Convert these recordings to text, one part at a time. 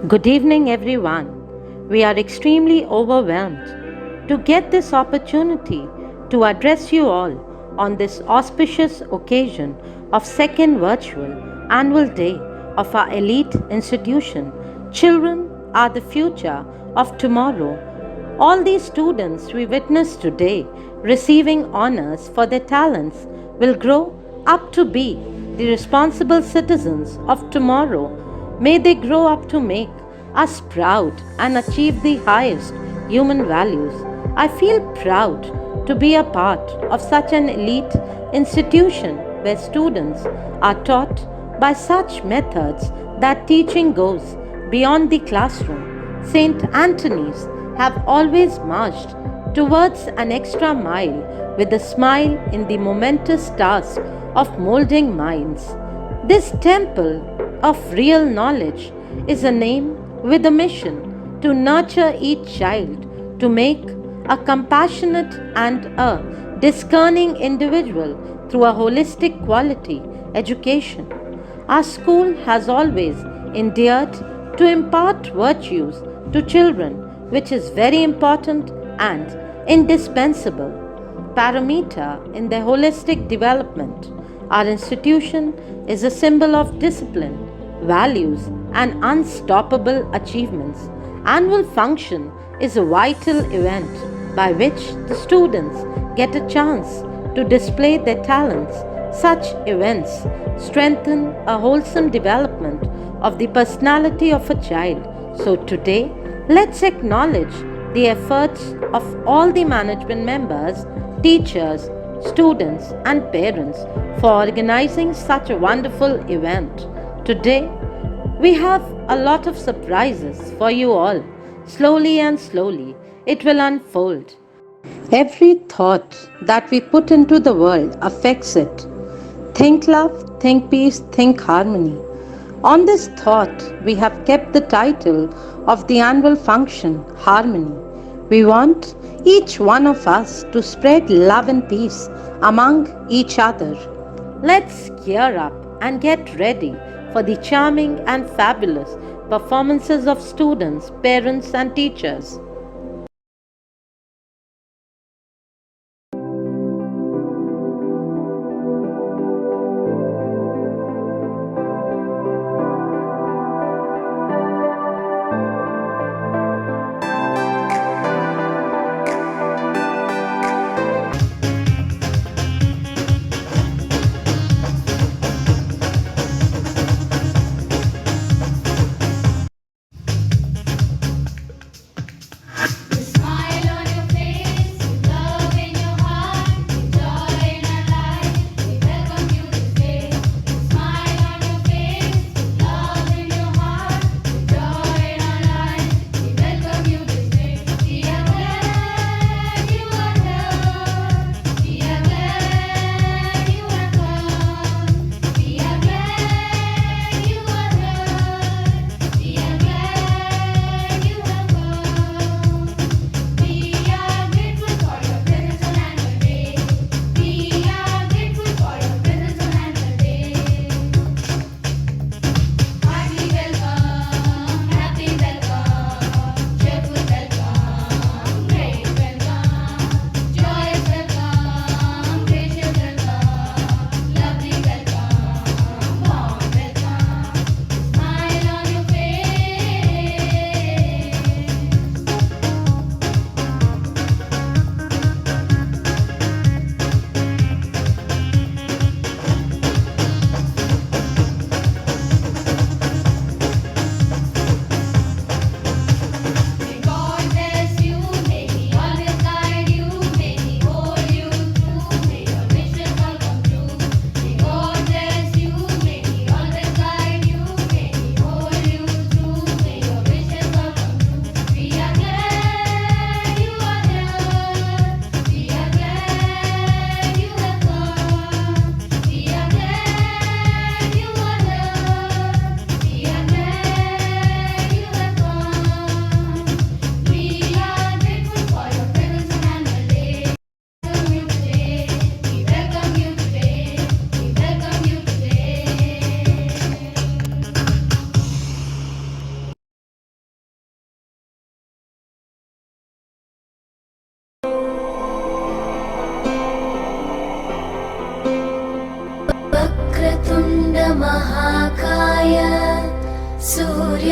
Good evening, everyone. We are extremely overwhelmed to get this opportunity to address you all on this auspicious occasion of second virtual annual day of our elite institution. Children are the future of tomorrow. All these students we witness today receiving honors for their talents will grow up to be the responsible citizens of tomorrow. May they grow up to make us proud and achieve the highest human values. I feel proud to be a part of such an elite institution where students are taught by such methods that teaching goes beyond the classroom. St. Anthony's have always marched towards an extra mile with a smile in the momentous task of molding minds. This temple of real knowledge is a name with a mission to nurture each child to make a compassionate and a discerning individual through a holistic quality education. Our school has always endeared to impart virtues to children, which is very important and indispensable parameter in their holistic development. Our institution is a symbol of discipline, values, and unstoppable achievements. Annual function is a vital event by which the students get a chance to display their talents. Such events strengthen a wholesome development of the personality of a child. So today, let's acknowledge the efforts of all the management members, teachers, students, and parents for organizing such a wonderful event. Today, we have a lot of surprises for you all. Slowly and slowly, it will unfold. Every thought that we put into the world affects it. Think love, think peace, think harmony. On this thought, we have kept the title of the annual function Harmony. We want each one of us to spread love and peace among each other. Let's gear up and get ready for the charming and fabulous performances of students, parents, and teachers.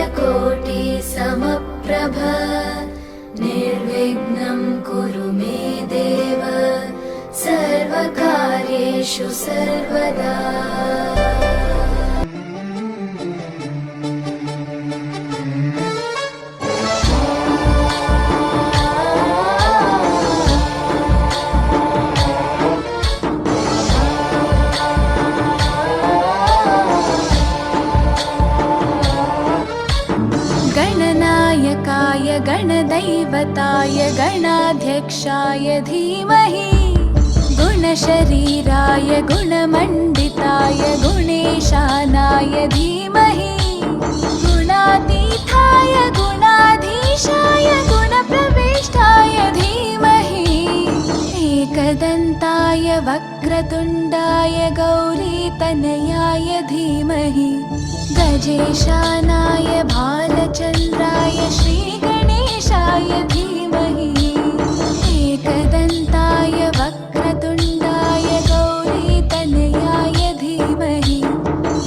सूर्यकोटि समप्रभ निर्विघ्नं कुरु मे देव सर्वकार्येषु सर्वदा। गणनायकाय गणदैवताय गणाध्यक्षाय धीमहि गुणशरीराय गुणमण्डिताय गुणेशानाय धीमहि गुणातीताय गुणाधीशाय गुणप्रविष्टाय धीमहि एकदन्ताय वक्रतुण्डाय गौरीतनयाय धीमहि गजेशानाय भालचन्द्राय श्रीगणेशाय धीमहि एकदन्ताय वक्रतुण्डाय गौरीतनयाय धीमहि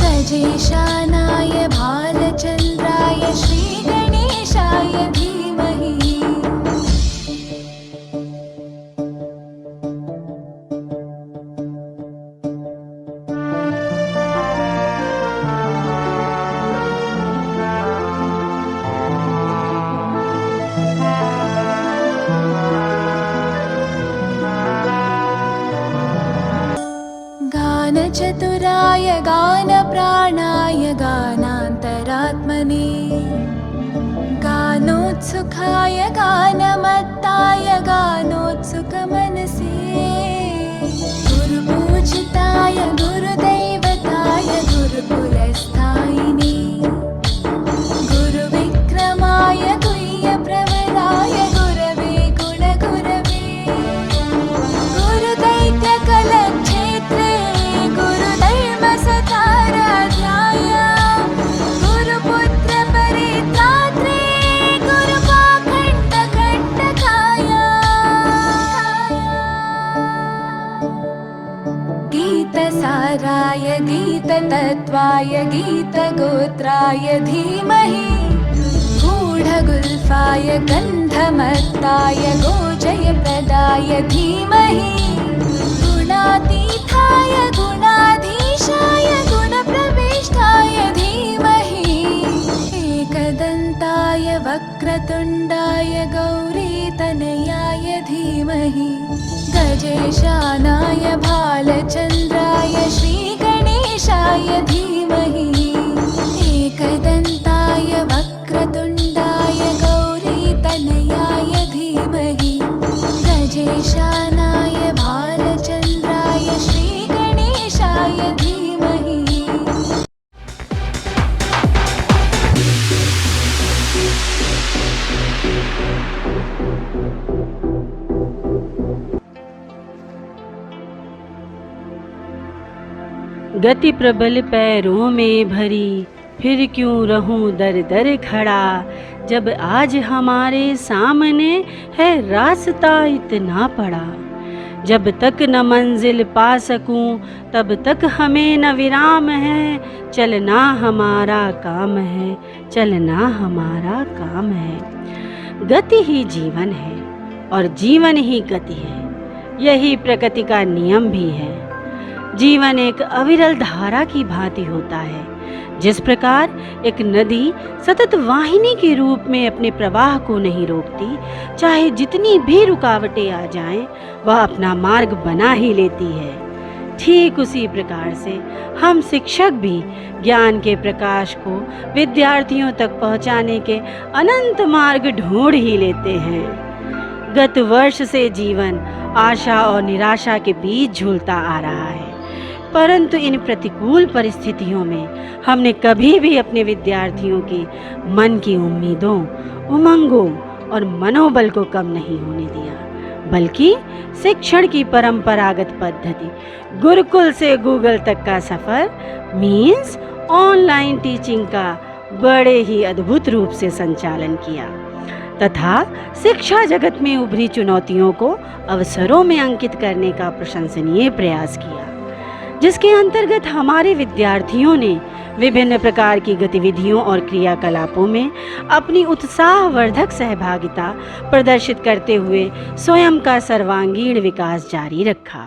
गजेशानाय भालचन्द्राय श्रीगणेशाय धीमहि। गानचतुराय गानप्राणाय गानान्तरात्मने गानोत्सुकाय गानमत्ताय गानोत्सुकमनसे गुरुपूजिताय गुरुदैवताय गुरुकुलस्थायिने गुरुविक्रमाय गुह्यप्रवराय गुरवे गुणगुरवे गुरुदैत्यकलक्षेत्रे गुरुधर्मसताराध्याय गुरुपुत्रपरित्रात्रे गुरुपाखण्डकण्टकाय गीतसाराय गीततत्त्वाय गीतगोत्राय धीमहि गूढगुल्फाय गन्धमत्ताय गोजयप्रदाय धीमहि गुणातीताय गुणाधीशाय गुणप्रविष्टाय धीमहि एकदन्ताय वक्रतुण्डाय गौरीतनयाय धीमहि गजेशानाय भालचन्द्राय श्रीगणेशाय धीमहि एकदन्ताय वक्रतुण्डाय गौरीतनयाय धीमहि गजेशानाय भालचन्द्राय श्रीगणेशाय धीमहि। गति प्रबल पैरों में भरी, फिर क्यों रहूं दर दर खड़ा, जब आज हमारे सामने है रास्ता इतना बड़ा। जब तक न मंजिल पा सकूं तब तक हमें न विराम है, चलना हमारा काम है, चलना हमारा काम है। गति ही जीवन है और जीवन ही गति है, यही प्रकृति का नियम भी है। जीवन एक अविरल धारा की भांति होता है। जिस प्रकार एक नदी सतत वाहिनी के रूप में अपने प्रवाह को नहीं रोकती, चाहे जितनी भी रुकावटें आ जाएं, वह अपना मार्ग बना ही लेती है। ठीक उसी प्रकार से हम शिक्षक भी ज्ञान के प्रकाश को विद्यार्थियों तक पहुंचाने के अनंत मार्ग ढूंढ ही लेते हैं। गत वर्ष से जीवन आशा और निराशा के बीच झूलता आ रहा है, परंतु इन प्रतिकूल परिस्थितियों में हमने कभी भी अपने विद्यार्थियों की मन की उम्मीदों, उमंगों और मनोबल को कम नहीं होने दिया, बल्कि शिक्षण की परंपरागत पद्धति गुरुकुल से गूगल तक का सफर मीन्स ऑनलाइन टीचिंग का बड़े ही अद्भुत रूप से संचालन किया तथा शिक्षा जगत में उभरी चुनौतियों को अवसरों में अंकित करने का प्रशंसनीय प्रयास किया। जिसके अंतर्गत हमारे विद्यार्थियों ने विभिन्न प्रकार की गतिविधियों और क्रियाकलापों में अपनी उत्साहवर्धक सहभागिता प्रदर्शित करते हुए स्वयं का सर्वांगीण विकास जारी रखा।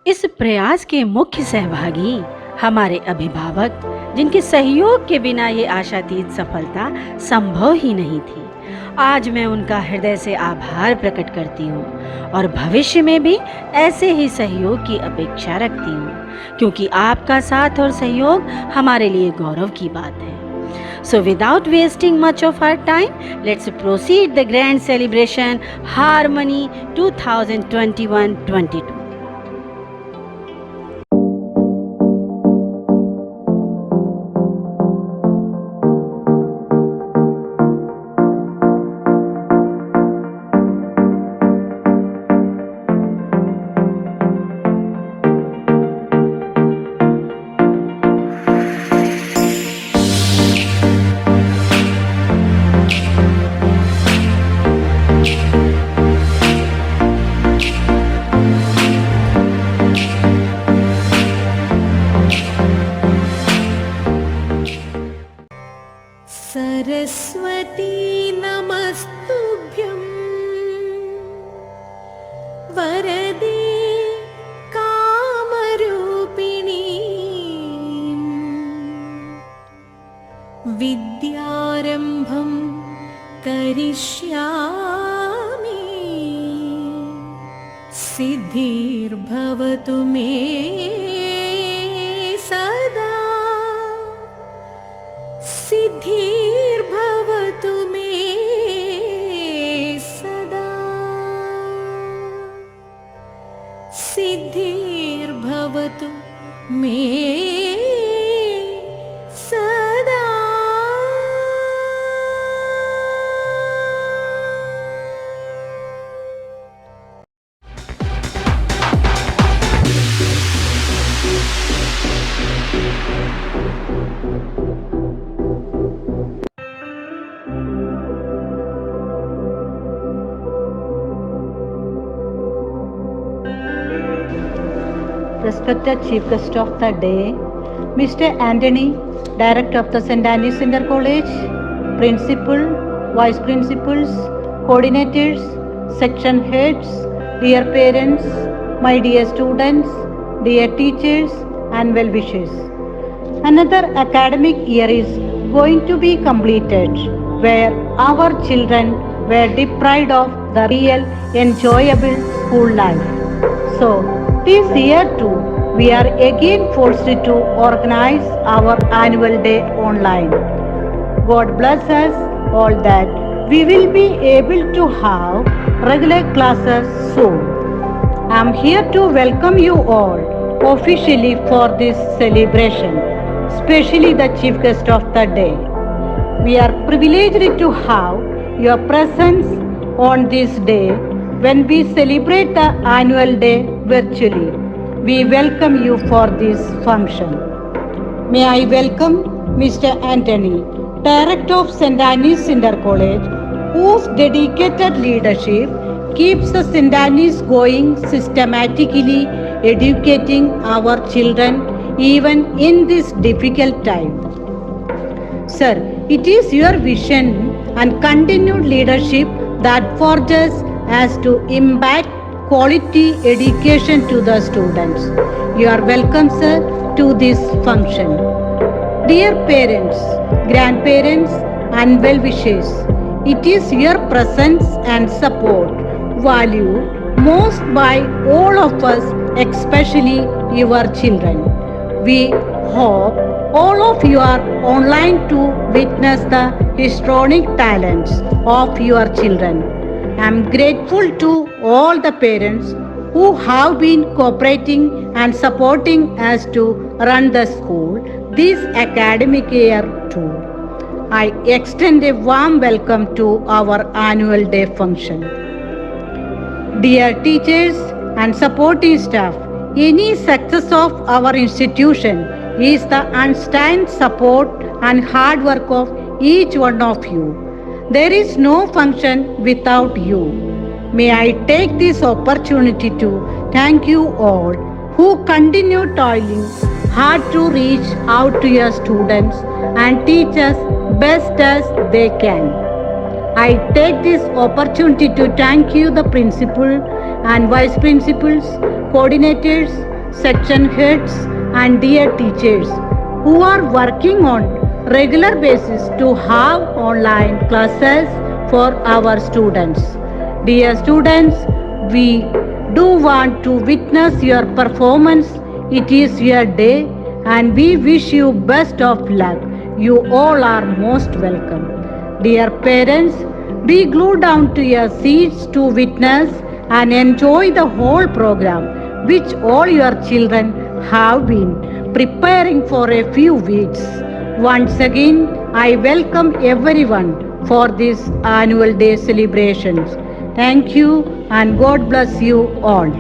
इस प्रयास के मुख्य सहभागी हमारे अभिभावक, जिनके सहयोग के बिना ये आशातीत सफलता संभव ही नहीं थी। आज मैं उनका हृदय से आभार प्रकट करती हूँ और भविष्य में भी ऐसे ही सहयोग की अपेक्षा रखती हूँ, क्योंकि आपका साथ और सहयोग हमारे लिए गौरव की बात है। So without wasting much of our time, let's proceed the grand celebration Harmony 2021-22. Saraswati नमस्तुभ्यं वरदे कामरूपिणी विद्यारम्भं करिष्यामि सिद्धिर्भवतु मे सदा सिद्धिर्भवतु मे सदा सिद्धिर्भवतु मे सदा। Respected Chief Guest of the day, Mr. Anthony, Director of the St. Anne's Center College, Principal, Vice Principals, Coordinators, Section Heads, dear parents, my dear students, dear teachers and well-wishers. Another academic year is going to be completed where our children were deprived of the real enjoyable school life. So, this year too, we are again forced to organize our annual day online. God bless us all that we will be able to have regular classes soon. I am here to welcome you all officially for this celebration, especially the Chief Guest of the day. We are privileged to have your presence on this day when we celebrate the annual day virtually. We welcome you for this function. May I welcome Mr. Anthony, Director of St. Anne's Center College, whose dedicated leadership keeps the St. Anne's going systematically, educating our children even in this difficult time. Sir, it is your vision and continued leadership that forges us to impact quality education to the students. You are welcome, sir, to this function. Dear parents, grandparents and well-wishers, it is your presence and support valued most by all of us, especially your children. We hope all of you are online to witness the histrionic talents of your children. I am grateful to all the parents who have been cooperating and supporting us to run the school this academic year too. I extend a warm welcome to our annual day function. Dear teachers and supporting staff, any success of our institution is the unstained support and hard work of each one of you. There is no function without you. May I take this opportunity to thank you all who continue toiling hard to reach out to your students and teach us best as they can. I take this opportunity to thank you, the principal and vice principals, coordinators, section heads, and dear teachers who are working on regular basis to have online classes for our students. Dear students, we do want to witness your performance. It is your day and we wish you best of luck. You all are most welcome. Dear parents, be glued down to your seats to witness and enjoy the whole program which all your children have been preparing for a few weeks. Once again, I welcome everyone for this annual day celebrations. Thank you and God bless you all.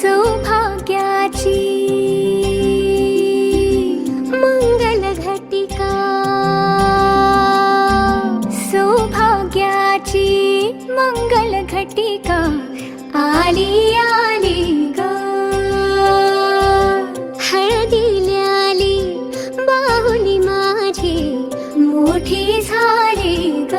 सौभाग्याची मंगल घटिका, सौभाग्याची मंगल घटिका आली आली ग, हळदीला आली बाहुली माझी मोठी झाली ग,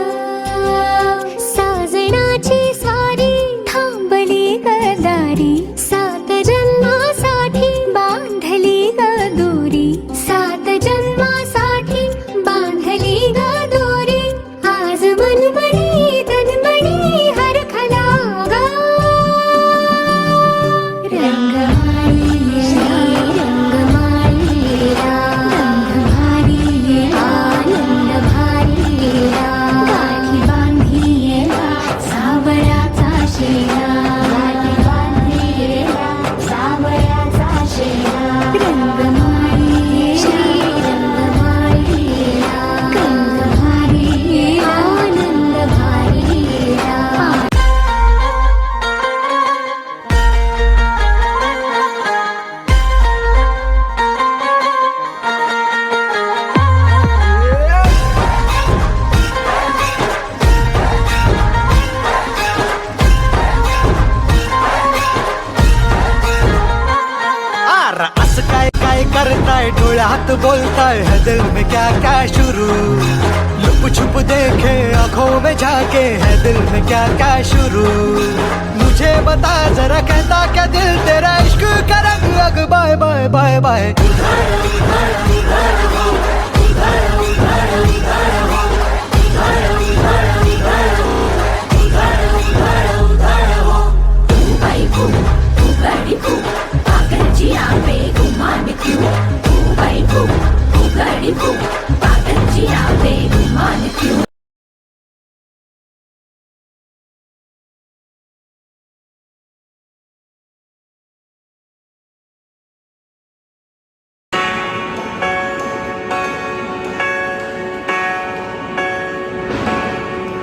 साजणाची सारी थांबली गदारी, सात जन्मासाठी बांधली ग दोरी, सात जन्मासाठी बांधली ग दोरी, आज मनमणी तन्मणी हरखला ग, रंगमाळी रंगमाळी रंग भारी आनंद भारी गाठी बांधी सावळ्याचा शेरा, गाठी बांधी सावळ्याचा शेरा, रंगमाळी रंगमाळी रंग भारी आनंद भारी असं काय काय करताय, डोळ्यात बोलताय, है दिल में क्या क्या शुरू, लुप छुप देखे आंखों में झाके, है दिल में क्या क्या शुरू, मुझे बता जरा कहता क्या दिल तेरा इश्क का रंग, अग बाय बाय बाय बाय,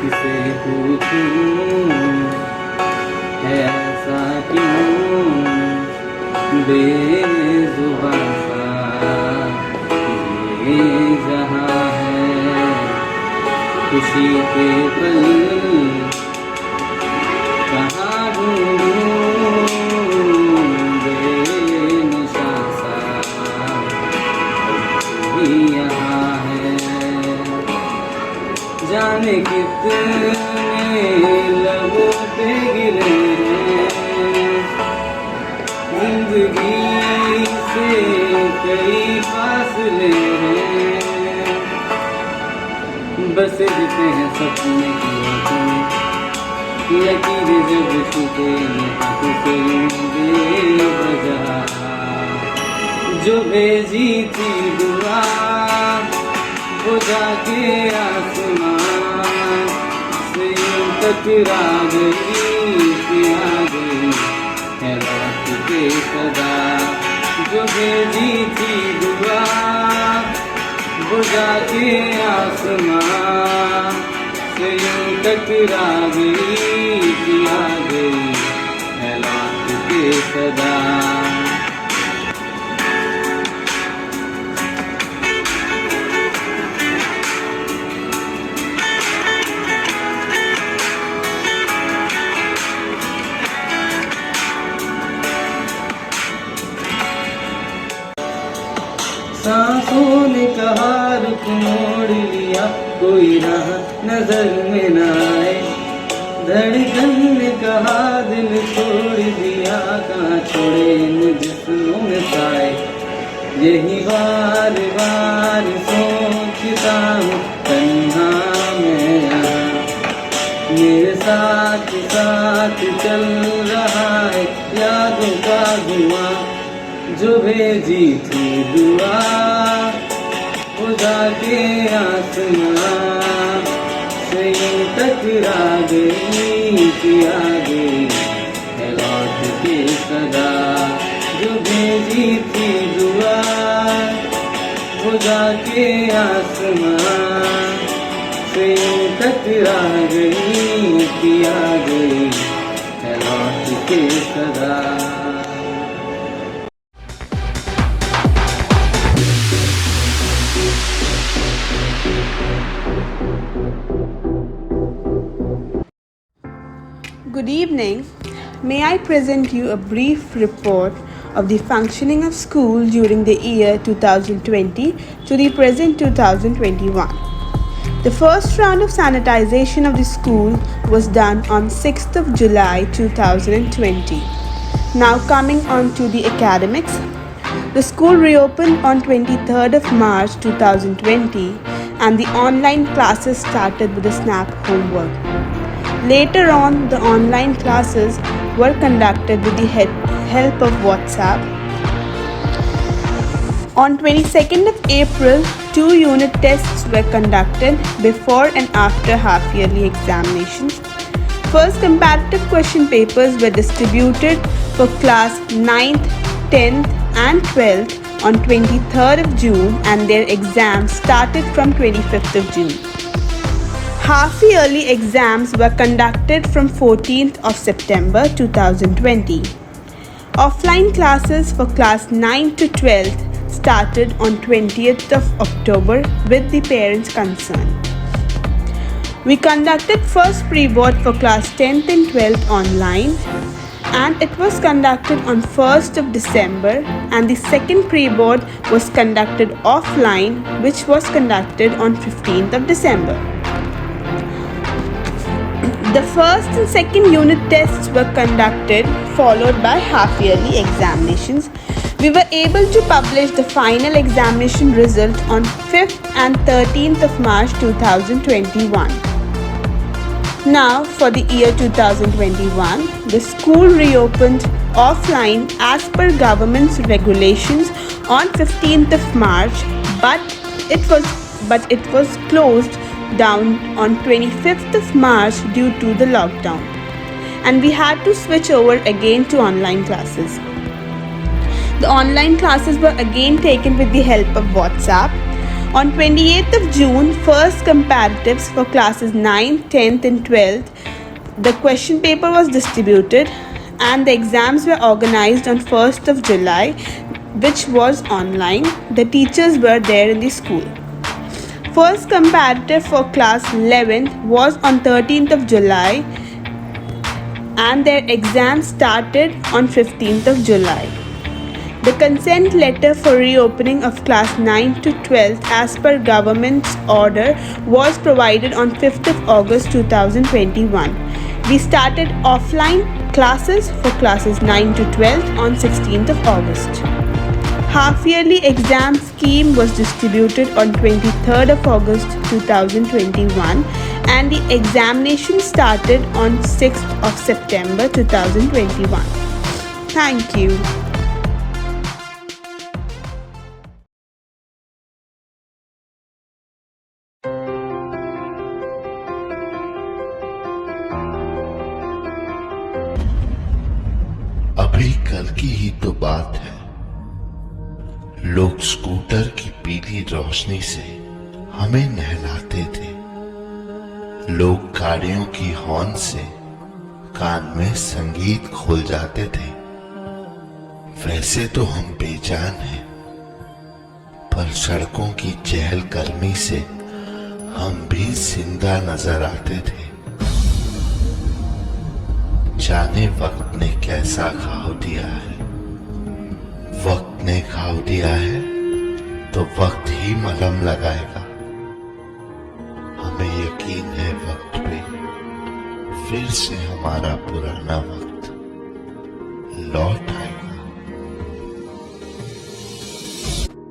किसे पूछूं ऐसा क्यों, बेजुबान सा ये जहां है, खुशी के पल कहाँ ढूंढूं, बेनिशा सा भी यहाँ है, जाने कितने लबों पे गिरे हैं, जिंदगी से कई फासले हैं, बस दिखते हैं सपने की आंखों में, लकीरें जब छूटे हाथों से बेवजह, जो भेजी थी दुआ वो जाके आसमान से यूं टकरा गई कि आ गई है रात के सदा, जो भेजी थी दुआ वो जाके आसमान से यूं टकरा गई कि आ गई है लौट के सदा। सांसों ने कहा रुख मोड़ लिया, कोई राह नजर में न आए। धड़कन ने कहा दिल छोड़ दिया, कहाँ छोड़े इन जिस्मों में साए। यही बार बार सोचता हूँ तन्हा मैं यहाँ, मेरे साथ साथ चल रहा है यादों का धुआं। जो भेजी थी दुआ वो जाके आसमां से यूं टकरा गई कि आ गई है लौट के सदा। जो भेजी थी दुआ वो जाके आसमां से यूं टकरा गई कि आ गई है लौट के सदा। Good evening. May I present you a brief report of the functioning of school during the year 2020 to the present 2021. The first round of sanitization of the school was done on 6th of July 2020. Now coming on to the academics. The school reopened on 23rd of March 2020 and the online classes started with the SNAP homework. Later on, the online classes were conducted with the help of WhatsApp. On 22nd of April, 2 unit tests were conducted before and after half-yearly examinations. First comparative question papers were distributed for class 9th, 10th and 12th on 23rd of June and their exams started from 25th of June. Half-yearly exams were conducted from 14th of September 2020. Offline classes for class 9 to 12th started on 20th of October with the parents' consent. We conducted first pre-board for class 10th and 12th online and it was conducted on 1st of December, and the second pre-board was conducted offline which was conducted on 15th of December. The first and second unit tests were conducted, followed by half-yearly examinations. We were able to publish the final examination result on 5th and 13th of March 2021. Now, for the year 2021, the school reopened offline as per government's regulations on 15th of March, but it was closed down on 25th of March due to the lockdown, and we had to switch over again to online classes. The online classes were again taken with the help of WhatsApp. On 28th of June, first comparatives for classes 9, 10th and 12th, the question paper was distributed and the exams were organized on 1st of July, which was online. The teachers were there in the school. First comparative for class 11th was on 13th of July and their exams started on 15th of July. The consent letter for reopening of class 9 to 12th as per government's order was provided on 5th of August 2021. We started offline classes for classes 9 to 12th on 16th of August. Half-yearly exam scheme was distributed on 23rd of August 2021 and the examination started on 6th of September 2021. Thank you. अभी कल की ही तो बात है, लोग scooter की पीली रोशनी से हमें नहलाते थे। लोग गाड़ियों की हॉर्न से कान में संगीत खोल जाते थे। वैसे तो हम बेजान हैं, पर सड़कों की चहलकदमी से हम भी जिंदा नजर आते थे। जाने वक्त ने कैसा घाव दिया है, वक्त ने घाव दिया है तो वक्त ही मलहम लगाएगा। हमें यकीन है वक्त पे फिर से हमारा पुराना वक्त लौट आएगा।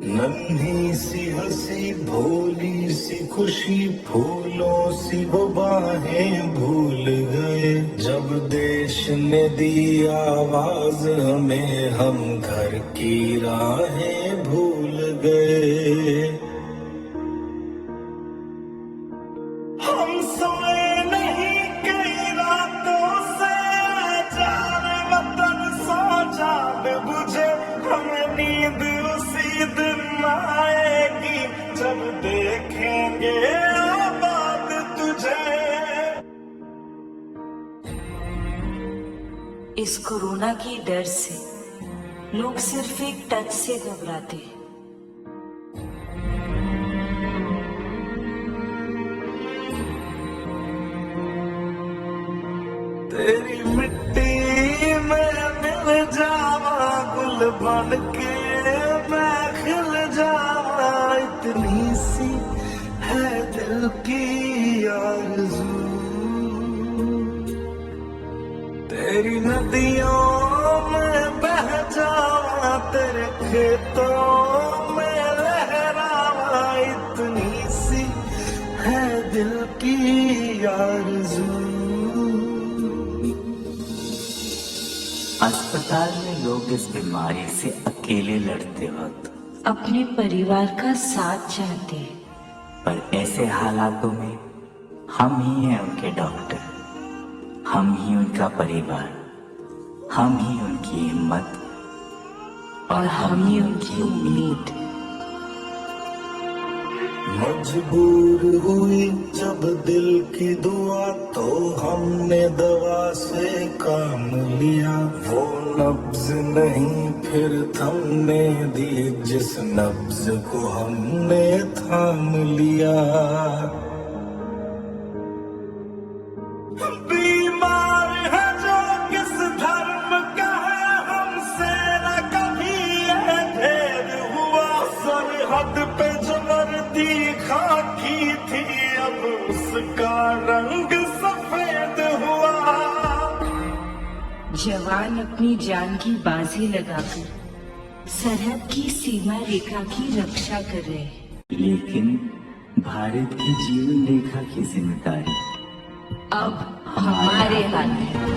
नन्ही सी हंसी भोली सी खुशी फूलों सी वो बाहें भूल गए। जब देश ने दी आवाज हमें हम घर की राहें भूल गए। हम सोए नहीं कई रातों से जाने वतन सो जाग बुझे। हमें नींद उसी दिन आएगी जब देखेंगे आबाद तुझे। इस कोरोना की डर से लोग सिर्फ एक टच से घबराते हैं। तेरी मिट्टी में मिल जावा गुल बन के मैं खिल जावा। इतनी सी है दिल की आरज़ू। तेरी नदियों में बह जावा तेरे खेतों में लहरावा। इतनी सी है दिल की आरज़ू। अस्पताल में लोग इस बीमारी से अकेले लड़ते वक्त अपने परिवार का साथ चाहते हैं, पर ऐसे हालातों में हम ही हैं उनके डॉक्टर, हम ही उनका परिवार, हम ही उनकी हिम्मत और हम ही उनकी उम्मीद। मजबूर हुई जब दिल की दुआ तो हमने दवा से काम लिया। वो नब्ज नहीं फिर थमने दी जिस नब्ज को हमने थाम लिया। बीमार है जो किस धर्म का है हमसे न कभी ये भेद हुआ। सरहद पे जो वर्दी खाकी थी अब उसका रंग सफेद हुआ। जवान अपनी जान की बाजी लगाकर सरहद की सीमा रेखा की रक्षा कर रहे हैं, लेकिन भारत की जीवन रेखा की जिम्मेदारी अब हमारे हाथ है।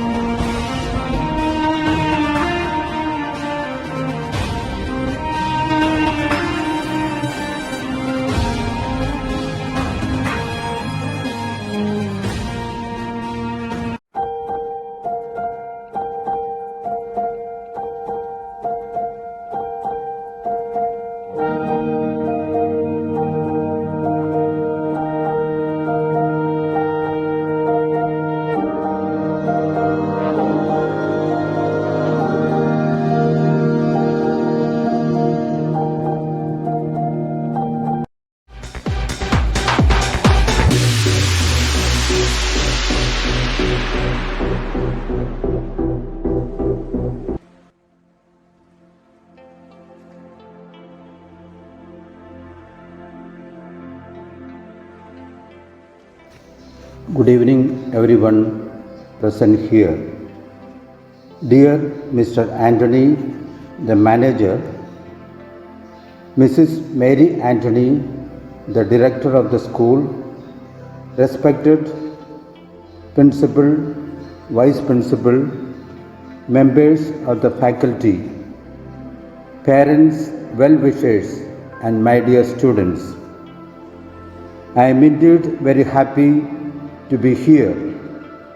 Good evening, everyone present here. Dear Mr. Anthony, the manager, Mrs. Mary Anthony, the director of the school, respected principal, vice principal, members of the faculty, parents, well-wishers, and my dear students. I am indeed very happy to be here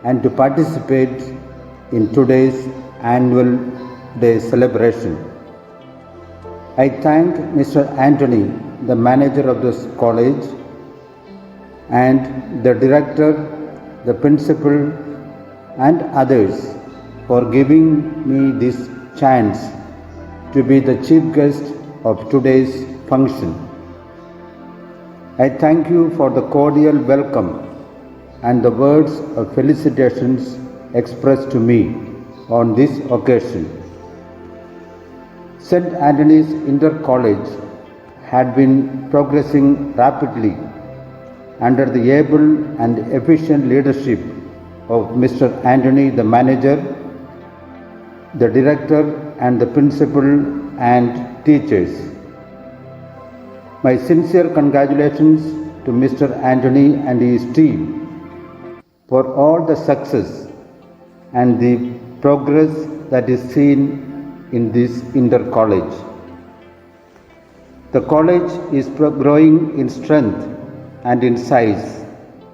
and to participate in today's annual day celebration. I thank Mr. Anthony, the manager of this college, and the director, the principal, and others for giving me this chance to be the chief guest of today's function. I thank you for the cordial welcome and the words of felicitations expressed to me on this occasion. St. Anthony's Inter College had been progressing rapidly under the able and efficient leadership of Mr. Anthony, the manager, the director, and the principal and teachers. My sincere congratulations to Mr. Anthony and his team for all the success and the progress that is seen in this Inter College. The college is growing in strength and in size,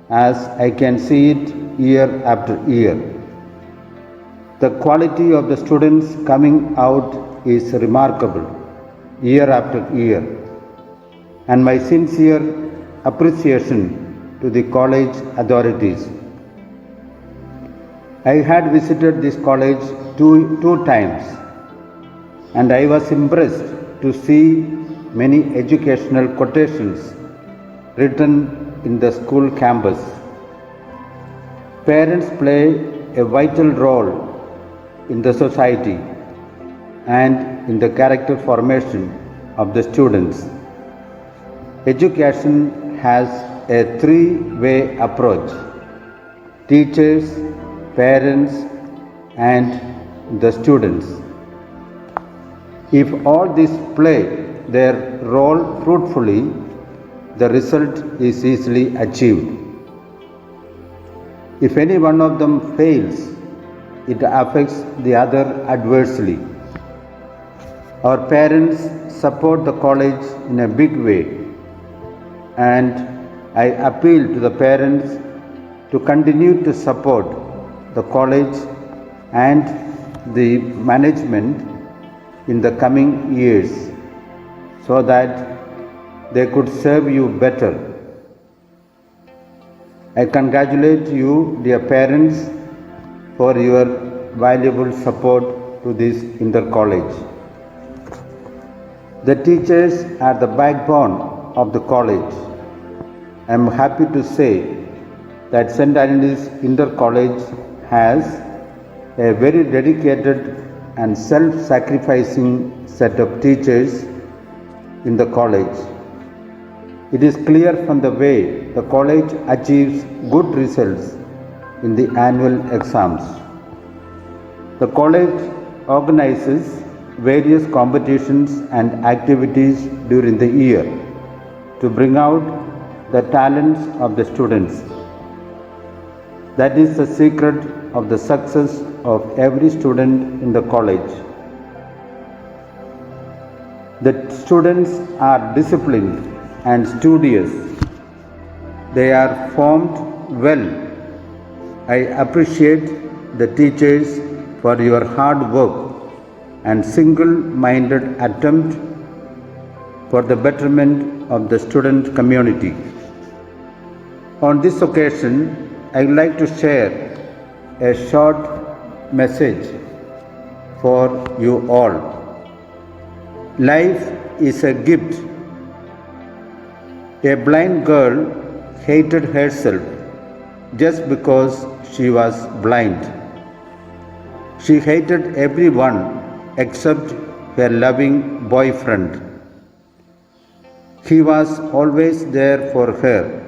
as I can see it year after year. The quality of the students coming out is remarkable year after year, and my sincere appreciation to the college authorities. I had visited this college two times, and I was impressed to see many educational quotations written in the school campus. Parents play a vital role in the society and in the character formation of the students. Education has a three-way approach: teachers, parents, and the students. If all these play their role fruitfully, the result is easily achieved. If any one of them fails, it affects the other adversely. Our parents support the college in a big way, and I appeal to the parents to continue to support the college and the management in the coming years so that they could serve you better. I congratulate you, dear parents, for your valuable support to this Inter College. The teachers are the backbone of the college. I am happy to say that St. Anthony's Inter College has a very dedicated and self-sacrificing set of teachers in the college. It is clear from the way the college achieves good results in the annual exams. The college organizes various competitions and activities during the year to bring out the talents of the students. That is the secret of the success of every student in the college. The students are disciplined and studious. They are formed well. I appreciate the teachers for your hard work and single-minded attempt for the betterment of the student community. On this occasion, I would like to share a short message for you all. Life is a gift. A blind girl hated herself just because she was blind. She hated everyone except her loving boyfriend. He was always there for her.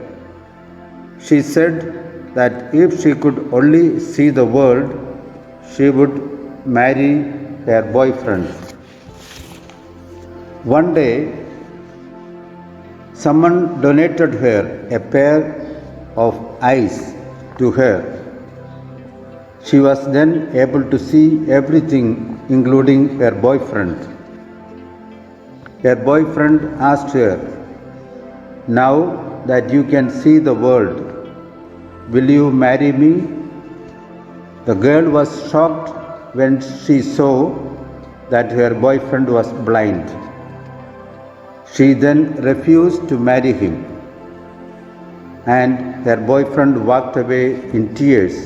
She said that if she could only see the world, she would marry her boyfriend. One day, someone donated her a pair of eyes to her. She was then able to see everything, including her boyfriend. Her boyfriend asked her, "Now that you can see the world, will you marry me?" The girl was shocked when she saw that her boyfriend was blind. She then refused to marry him. and her boyfriend walked away in tears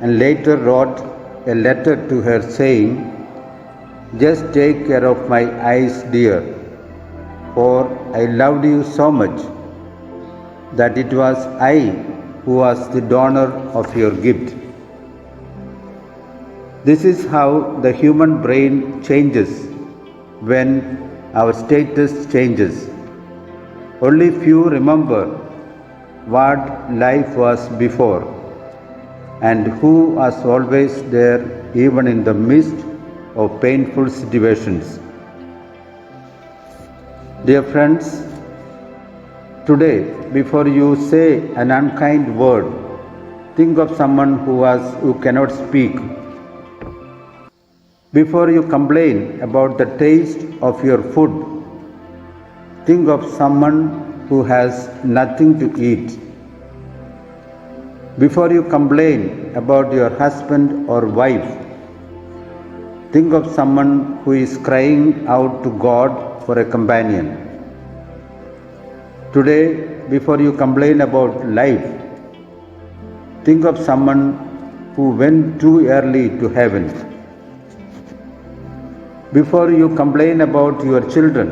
and later wrote a letter to her saying, "Just take care of my eyes, dear, for I loved you so much that it was I who was the donor of your gift." This is how the human brain changes when our status changes. Only few remember what life was before and who was always there even in the midst of painful situations. Dear friends, today before you say an unkind word, think of someone who cannot speak. Before you complain about the taste of your food, think of someone who has nothing to eat. Before you complain about your husband or wife, think of someone who is crying out to God for a companion. Today, before you complain about life, think of someone who went too early to heaven. Before you complain about your children,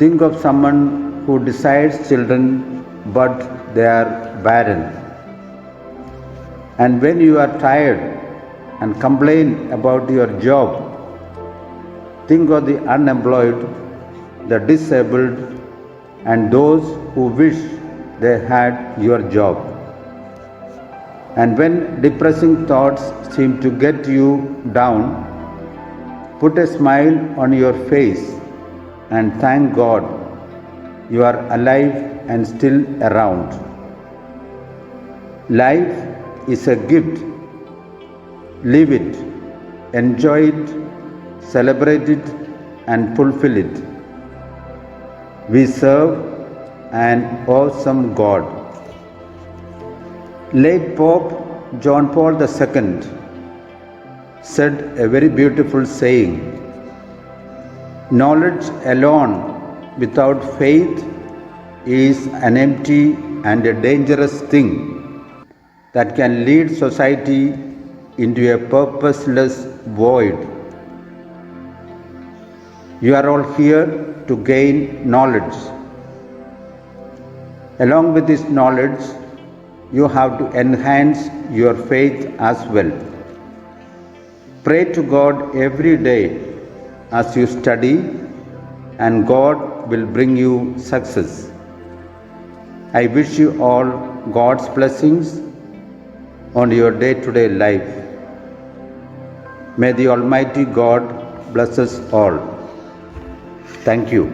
think of someone who desires children but they are barren. And when you are tired and complain about your job, think of the unemployed, the disabled, and those who wish they had your job. And when depressing thoughts seem to get you down, put a smile on your face and thank God you are alive and still around. Life is a gift. Live it, enjoy it, celebrate it, and fulfill it. We serve an awesome God. Late Pope John Paul II said a very beautiful saying, "Knowledge alone without faith is an empty and a dangerous thing that can lead society into a purposeless void." You are all here to gain knowledge. Along with this knowledge, you have to enhance your faith as well. Pray to God every day as you study, and God will bring you success. I wish you all God's blessings on your day-to-day life. May the Almighty God bless us all. Thank you.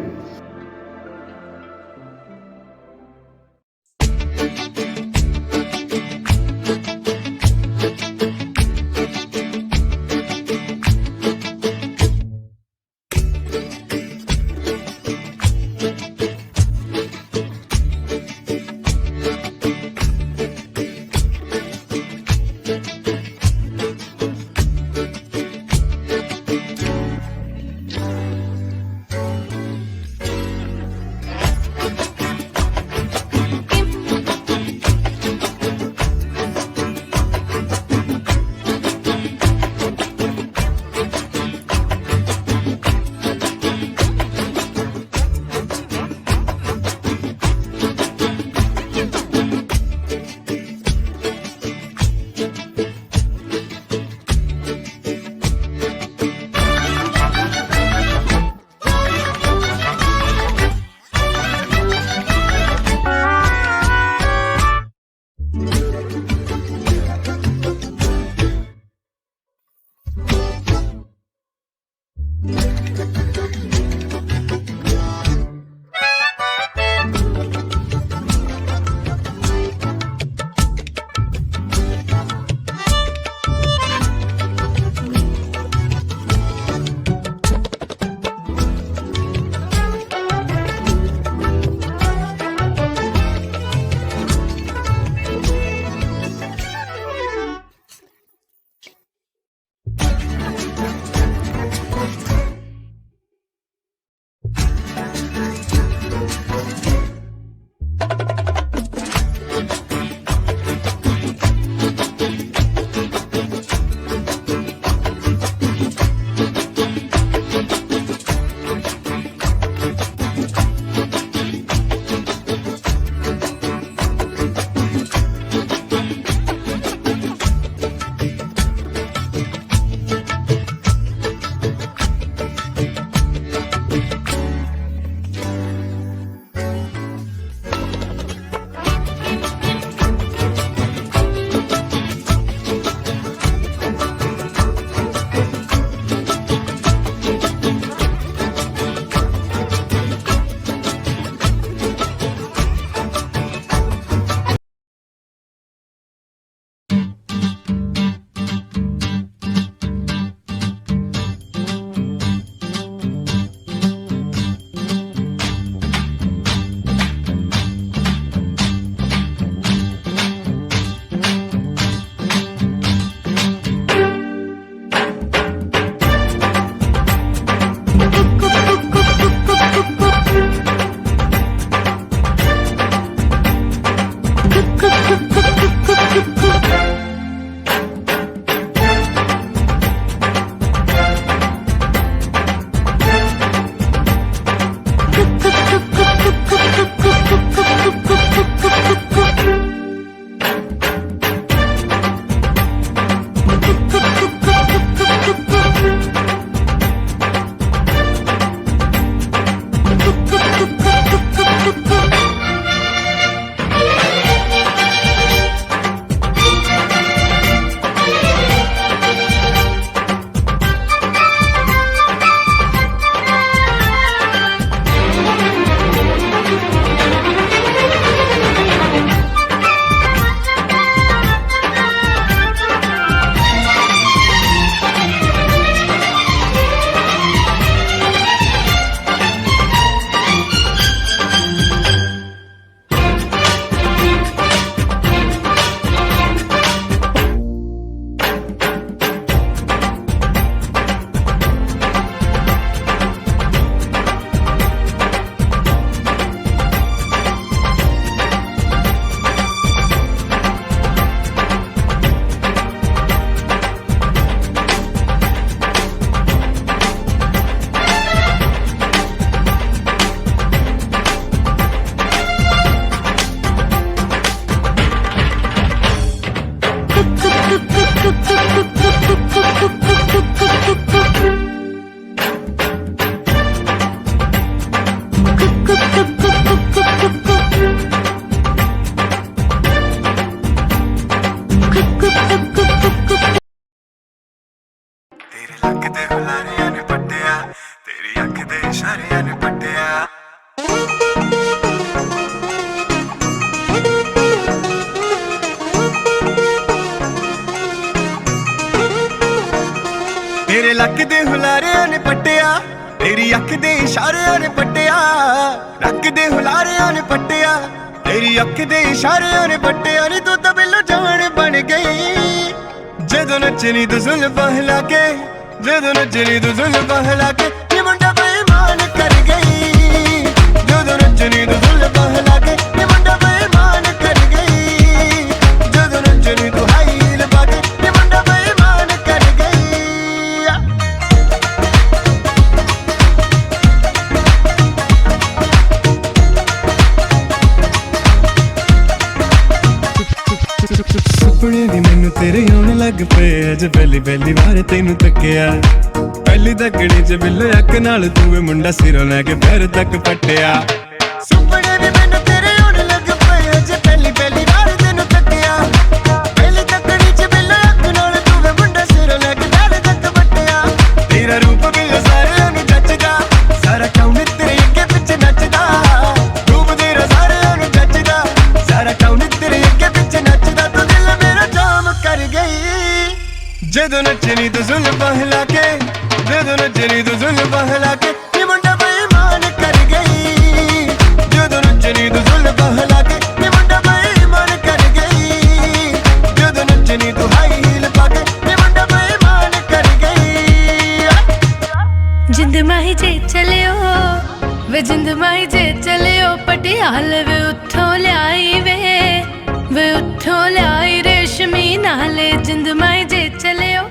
ਲੱਕ ਦੇ ਹੁਲਾਰਿਆਂ ਨੇ ਪੱਟਿਆ ਤੇਰੀ ਅੱਖ ਦੇ ਇਸ਼ਾਰਿਆਂ ਨੇ ਪੱਟਿਆ ਤੇਰੇ ਲੱਕ ਦੇ ਹੁਲਾਰਿਆਂ ਨੇ ਪੱਟਿਆ ਤੇਰੀ ਅੱਖ ਦੇ ਇਸ਼ਾਰਿਆਂ ਨੇ ਪੱਟਿਆ ਲੱਕ ਦੇ ਹੁਲਾਰਿਆਂ ਨੇ ਪੱਟਿਆ ਤੇਰੀ ਅੱਖ ਦੇ ਇਸ਼ਾਰਿਆਂ ਨੇ ਪੱਟਿਆ ਨੀ ਤੂੰ ਤਾਂ ਬਿੱਲੋ ਜਾਨ ਬਣ ਗਈ ਜਦੋਂ ਨੱਚਣੀ ਤੂੰ ਜ਼ੁਲਫਾਂ ਹਿਲਾ ਕੇ ਜਦੋਂ ਨੱਚਣੀ ਤੂੰ ਜ਼ੁਲਫਾਂ ਹਿਲਾ ਕੇ ਨੀ ਮੁੰਡਾ ਬੇਈਮਾਨ ਕਰ ਗਈ ਜਦੋਂ ਨੱਚਣੀ ਤੂੰ ਜ਼ੁਲਫਾਂ ਹਿਲਾ ਕੇ ਨੀ ਮੁੰਡਾ ਬੇਈਮਾਨ ਕਰ ਗਈ ਜਦੋਂ ਨੱਚਣੀ ਤੂੰ ਹਾਈ ਹੀਲ ਪਾ ਕੇ ਨੀ ਮੁੰਡਾ ਬੇਈਮਾਨ ਕਰ ਗਈ ਸੁਪਨੇ ਵੀ ਮੈਨੂੰ ਤੇਰੇ ਆਉਣ ਲੱਗ ਪਏ ਅੱਜ ਪਹਿਲੀ ਵਾਰ ਤੈਨੂੰ ਤੱਕਿਆ ਪਹਿਲੀ ਤੱਕੜੀ ਚ ਬਿੱਲੇ ਅੱਖ ਨਾਲ ਤੂੰ ਮੁੰਡਾ ਸਿਰੋਂ ਲੈ ਕੇ ਪੈਰ ਤੱਕ ਪੱਟਿਆ ਸੁਪਨੇ ਵੀ ਮੈਨੂੰ ਤੇਰੇ ਆਉਣ ਲੱਗ ਪਏ ਅੱਜ ਪਹਿਲੀ ਵਾਰ ਤੈਨੂੰ ਤੱਕਿਆ ਪਹਿਲੀ ਤੱਕੜੀ ਚ ਬਿੱਲੇ ਅੱਖ ਨਾਲ ਤੂੰ ਮੁੰਡਾ ਸਿਰੋਂ ਲੈ ਕੇ ਪੈਰ ਤੱਕ ਪੱਟਿਆ ਤੇਰਾ ਰੂਪ ਵੀ ਸਾਰਿਆਂ ਨੂੰ ਜੱਚਦਾ ਸਾਰਾ ਕੌਣ ਤੇਰੇ ਅੱਗੇ ਪਿੱਛੇ ਨੱਚਦਾ ਰੂਪ ਤੇਰਾ ਸਾਰਿਆਂ ਨੂੰ ਜੱਚਦਾ ਸਾਰਾ ਕੌਣ ਤੇਰੇ ਅੱਗੇ ਪਿੱਛੇ ਨੱਚਦਾ ਤੂੰ ਦਿਲ ਮੇਰਾ ਜਾਮ ਕਰ ਗਈ ਜਦੋਂ ਨੱਚਣੀ ਤੂੰ ਜ਼ੁਲਫਾਂ ਹਿਲਾ ਕੇ ਜਦੋਂ ਨੱਚਣੀ ਤੂੰ ਜ਼ੁਲਫਾਂ ਹਿਲਾ ਕੇ ਨੀ ਮੁੰਡਾ ਬੇਈਮਾਨ ਕਰ ਗਈ ਜਦੋਂ ਨੱਚਣੀ ਤੂੰ ਜ਼ੁਲਫਾਂ ਹਿਲਾ ਕੇ ਨੀ ਮੁੰਡਾ ਬੇਈਮਾਨ ਕਰ ਗਈ ਜਦੋਂ ਨੱਚਣੀ ਤੂੰ ਹਾਈ ਹੀਲ ਪਾ ਕੇ ਨੀ ਮੁੰਡਾ ਬੇਈਮਾਨ ਕਰ ਗਈ ਜਿੰਦ ਮਾਹੀ ਜੇ ਚਲਿਓ ਵੇ ਜਿੰਦ ਮਾਹੀ ਜੇ ਚਲਿਓ ਪਟਿਆਲੇ ਵੇ ਉੱਥੋਂ ਲਿਆਈ ਵੇ ਉੱਥੋਂ ਲਿਆਈ ਰੇਸ਼ਮੀ ਨਾਲੇ ਜਿੰਦ ਮਾਹੀ ਜੇ ਚਲਿਓ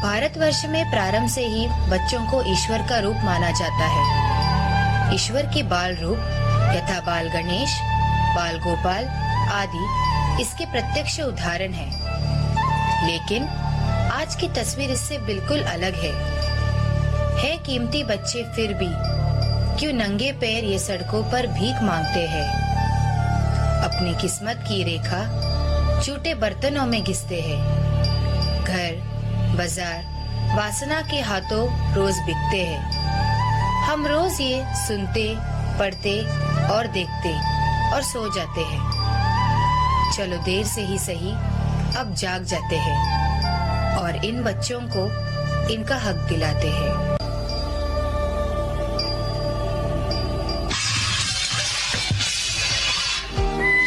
भारतवर्ष में प्रारंभ से ही बच्चों को ईश्वर का रूप माना जाता है। ईश्वर के बाल रूप यथा बाल गणेश, बाल गोपाल आदि इसके प्रत्यक्ष उदाहरण हैं। लेकिन आज की तस्वीर इससे बिल्कुल अलग है कीमती बच्चे फिर भी क्यों नंगे पैर ये सड़कों पर भीख मांगते हैं। अपनी किस्मत की रेखा झूठे बर्तनों में घिसते हैं। घर बाजार वासना के हाथों रोज बिकते हैं। हम रोज ये सुनते, पढ़ते और देखते और सो जाते हैं। चलो देर से ही सही अब जाग जाते हैं और इन बच्चों को इनका हक दिलाते हैं।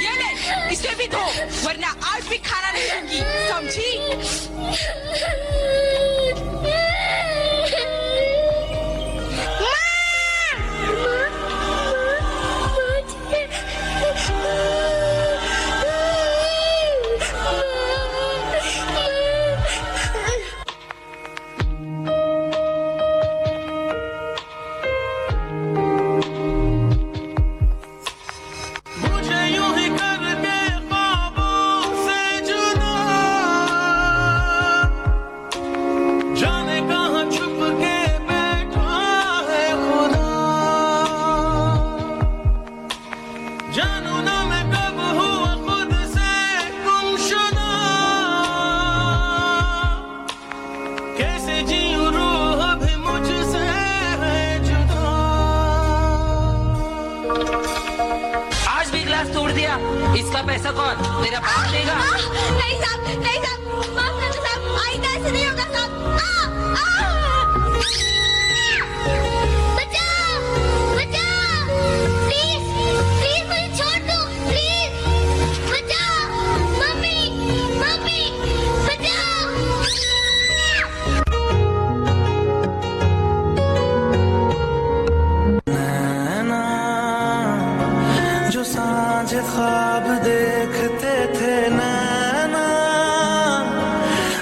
ये ले, इसे भी दो वरना आज भी खाना नहीं दूंगी, समझी? इसका पैसा कौन? तेरा बाप देगा? नहीं साहब, नहीं साहब, माफ करना साहब, आइंदा ऐसे नहीं होगा साहब। बचाओ, बचाओ, प्लीज, प्लीज मुझे छोड़ दो, प्लीज, बचाओ, मम्मी, मम्मी, बचाओ। नैना जो सांझ ख्वाब देखते थे नैना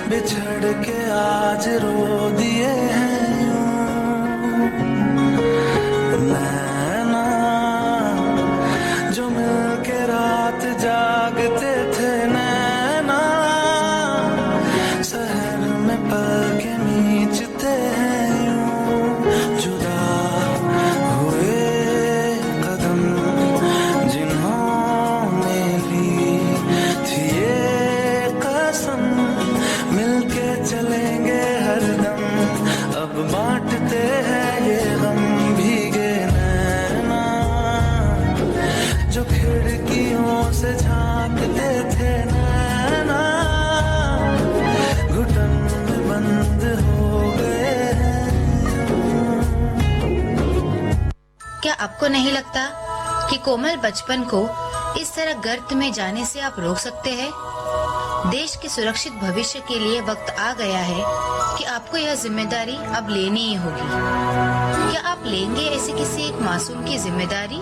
बिछड़ के आज रो दिए हैं नैना जो मिल के रात जागते थे क्या आपको नहीं लगता कि कोमल बचपन को इस तरह गर्त में जाने से आप रोक सकते हैं? देश के सुरक्षित भविष्य के लिए वक्त आ गया है कि आपको यह जिम्मेदारी अब लेनी ही होगी। क्या आप लेंगे ऐसे किसी एक मासूम की जिम्मेदारी?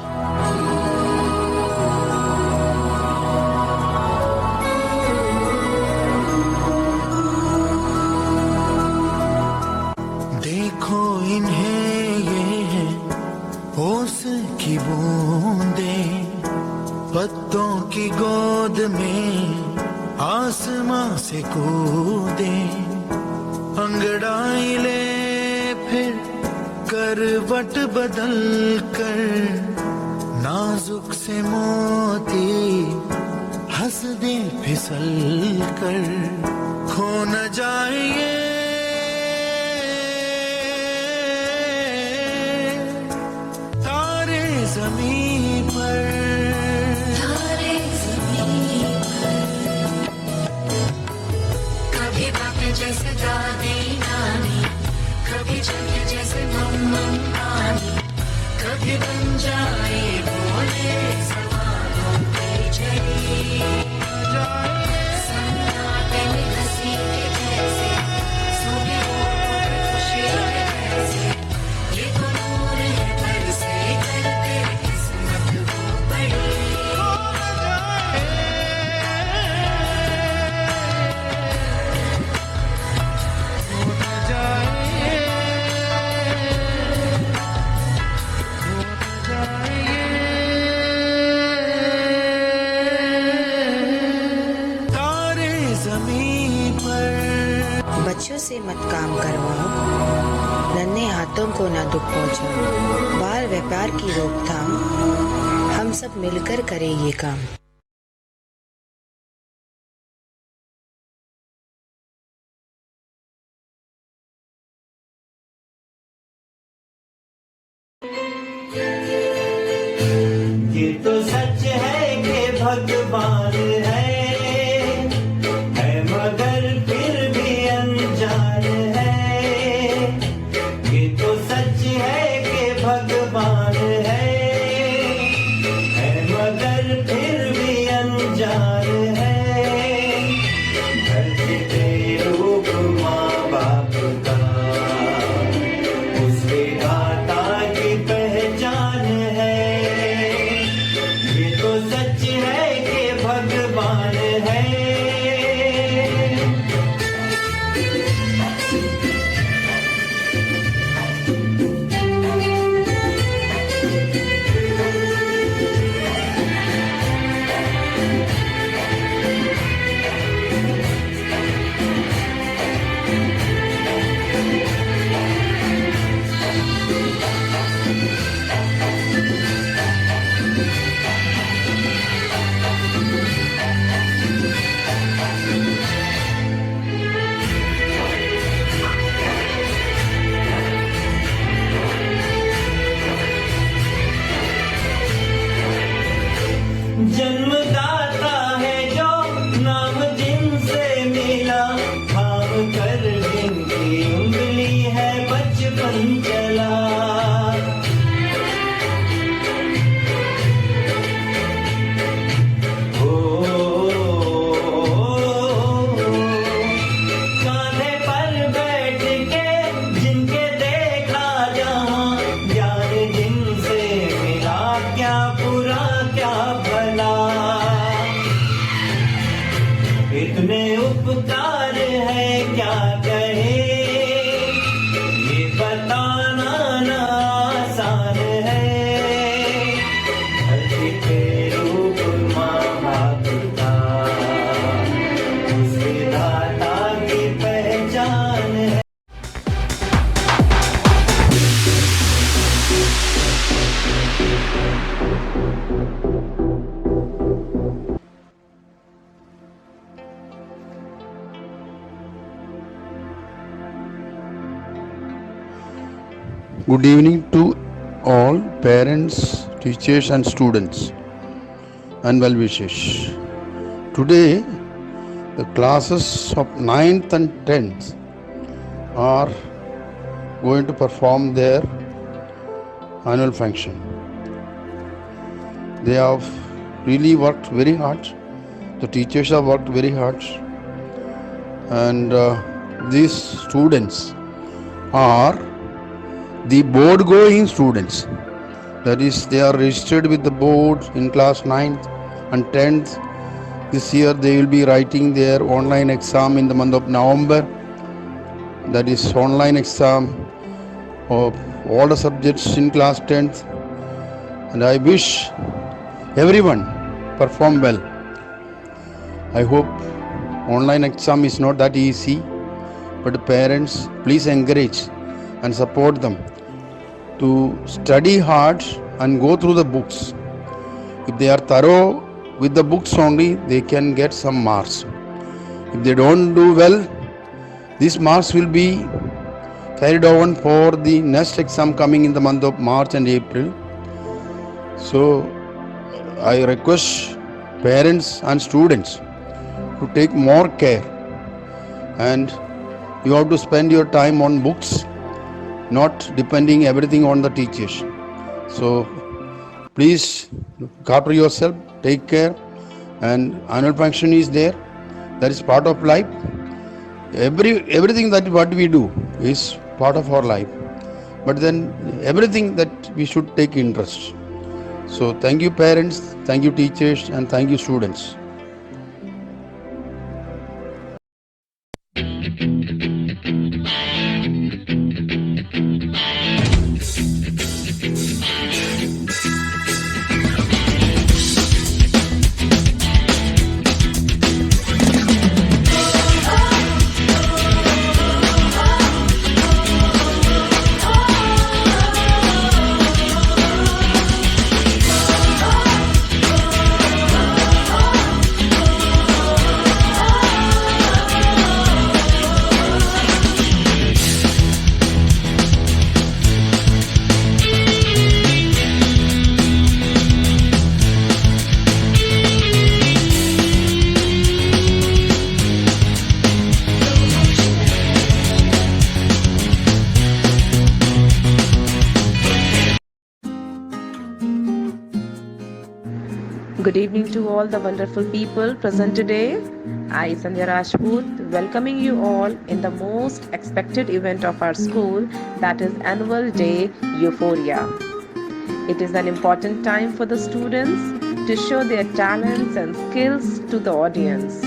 देखो इन्हें ये है ओस की बूंदें, पत्तों की गोद में आसमां से कूदे, अंगड़ाई ले फिर करवट बदल कर, नाजुक से मोती हंस दे फिसल कर, खो न जाए तारे जमीन पर, तारे जमीन पर। कभी बातें जैसे दादी नानी, कभी चलते जैसे मम्मा नानी, कभी बन जाए बोले सवालों की झड़ी, सन्नाटे में हंसी के जैसे, सुबह खुशी के जैसे, ये तो नूर है बरसे करते किस्मत को पड़ी। बच्चों से मत काम करवाओ, नन्हे हाथों को ना दुख पहुंचाओ, बाल व्यापार की रोकथाम हम सब मिलकर करें ये काम। ये तो सच है कि भगवान है मगर फिर भी अनजान है। ये तो सच है कि भगवान है मगर फिर भी अनजान है। धरती पे रूप माँ बाप का उसके दाता की पहचान है। ये तो सच है कि भगवान है। जन्मदाता है जो नाम जिनसे मिला, थाम कर जिनकी उंगली है बचपन चला। कांधे पर बैठ के जिनके देखा जहां, ज्ञान जिनसे मिला क्या बुरा क्या भला। इतने उपकार है क्या कहे, ये बताना ना आसान है। धरती पे रूप माँ बाप का उसके दाता की पहचान है। Good evening to all parents, teachers and students and well-wishers. Today the classes of 9th and 10th are going to perform their annual function. They have really worked very hard. The teachers have worked very hard. And these students are the board going students. That is, they are registered with the board in class 9th and 10th. This year they will be writing their online exam in the month of November. That is online exam of all the subjects in class 10th. And I wish everyone perform well. I hope online exam is not that easy, but parents, please encourage and support them to study hard and go through the books. If they are thorough with the books only, they can get some marks. If they don't do well, these marks will be carried on for the next exam coming in the month of March and April. So I request parents and students to take more care, and you have to spend your time on books, not depending everything on the teachers. So please look after yourself, take care, and annual function is there. That is part of life. Everything that what we do is part of our life, but then everything that we should take interest. So thank you parents, thank you teachers, and thank you students. Good evening to all the wonderful people present today. I, Sandhya Rajput, welcoming you all in the most expected event of our school, that is Annual Day Euphoria. It is an important time for the students to show their talents and skills to the audience.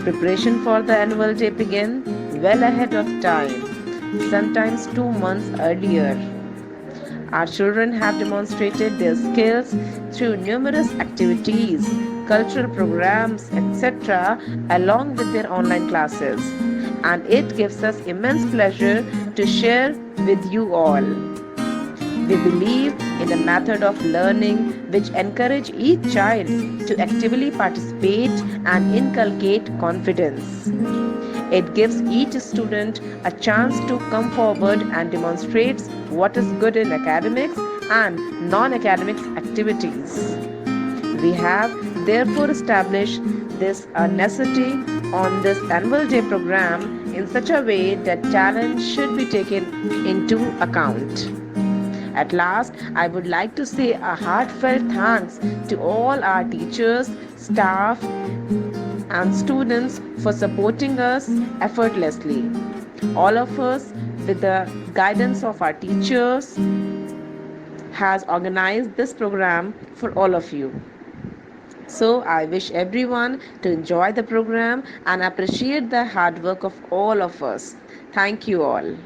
Preparation for the annual day began well ahead of time, sometimes 2 months earlier. Our children have demonstrated their skills through numerous activities, cultural programs, etc., along with their online classes. And it gives us immense pleasure to share with you all. We believe in a method of learning which encourages each child to actively participate and inculcate confidence. It gives each student a chance to come forward and demonstrates what is good in academics and non-academic activities. We have therefore established this necessity on this annual day program in such a way that talent should be taken into account. At last, I would like to say a heartfelt thanks to all our teachers, staff, and students for supporting us effortlessly. All of us, with the guidance of our teachers, has organized this program for all of you. So I wish everyone to enjoy the program and appreciate the hard work of all of us. Thank you all.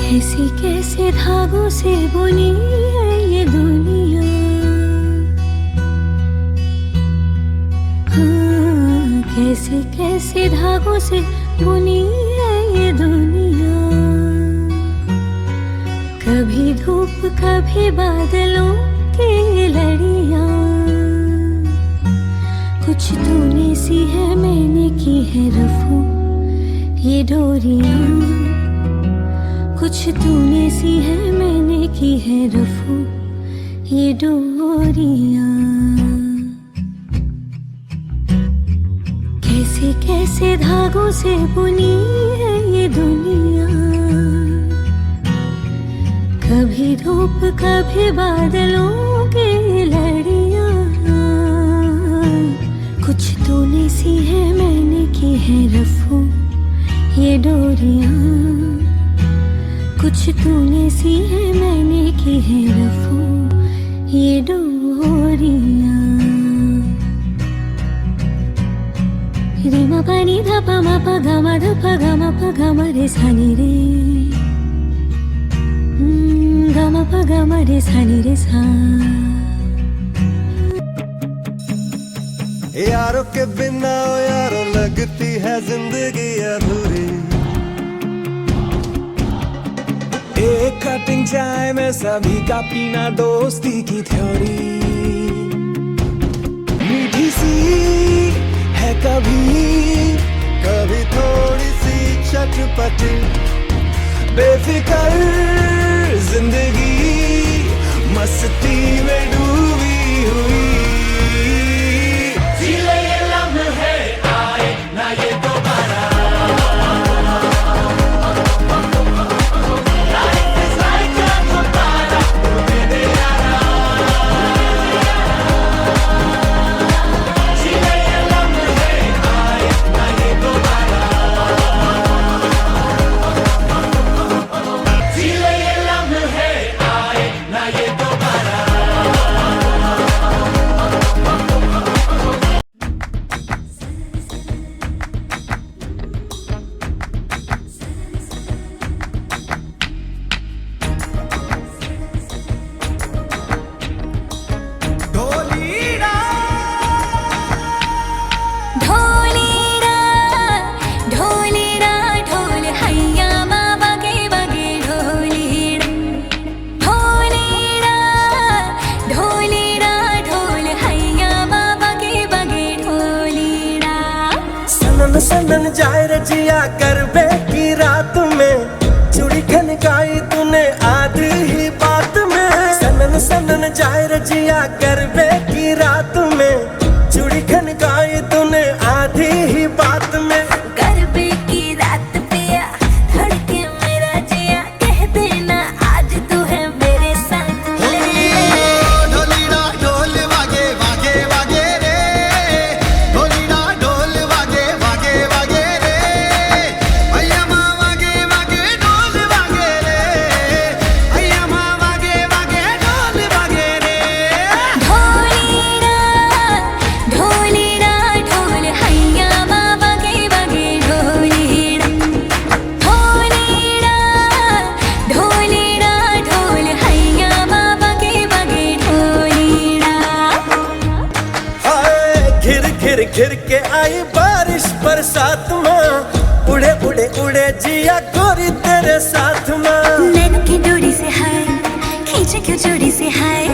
कैसी कैसे धागों से बुनी है ये दुनिया, कैसे कैसे धागों से बुनी है ये दुनिया, कभी धूप कभी बादलों की लड़ियां, कुछ तूने सी है मैंने की है रफू ये डोरियां, कुछ तूने सी है मैंने की है रफू ये डोरियां। कैसे कैसे धागों से बुनी है ये दुनिया, कभी धूप कभी बादलों की लड़ियां, कुछ तूने सी है मैंने की है रफू ये डोरियां, कुछ तूने सी है मैंने की है रफू ये डोरियां। रे म प नि ध प म प ग म ध प ग म प ग म रे सा नि रे, ग म प ग म रे सा नि रे सा। यारों के बिना ओ यारों लगती है जिंदगी अधूरी, एक कटिंग चाय में सभी का पीना दोस्ती की थ्योरी, मीठी सी है कभी कभी थोड़ी सी चटपटी, बेफिक्र जिंदगी मस्ती में डूबी हुई, सनन जाए रजिया करबे की रात में, चूड़ी खनकाई तूने आधी ही बात में, सनन सनन जाए रजिया करबे की रात में, चूड़ी खनकाई तूने आधी ही बात में, गरबे की रात पिया धड़के मेरा जिया, कह देना आज तू है मेरे साथ ले। ढोलीना ढोल वागे वागे वागे रे, ढोलीना ढोल वागे वागे वागे रे, अय्या माँ वागे वागे ढोल वागे रे, अय्या माँ वागे वागे ढोल वागे रे। ढोलीना ढोलीना ढोल हैया माँ वागे वागे ढोलीना, ढोलीना ढोलीना ढोल हैया माँ वागे वागे ढोलीना। हाय घिर घिर घिर के आई बारिश बरसात में, उड़े उड़े उड़े जिया गोरी तेरे साथ में, नैनों की डोरी से हाय खींचे क्यों चोरी से हाय,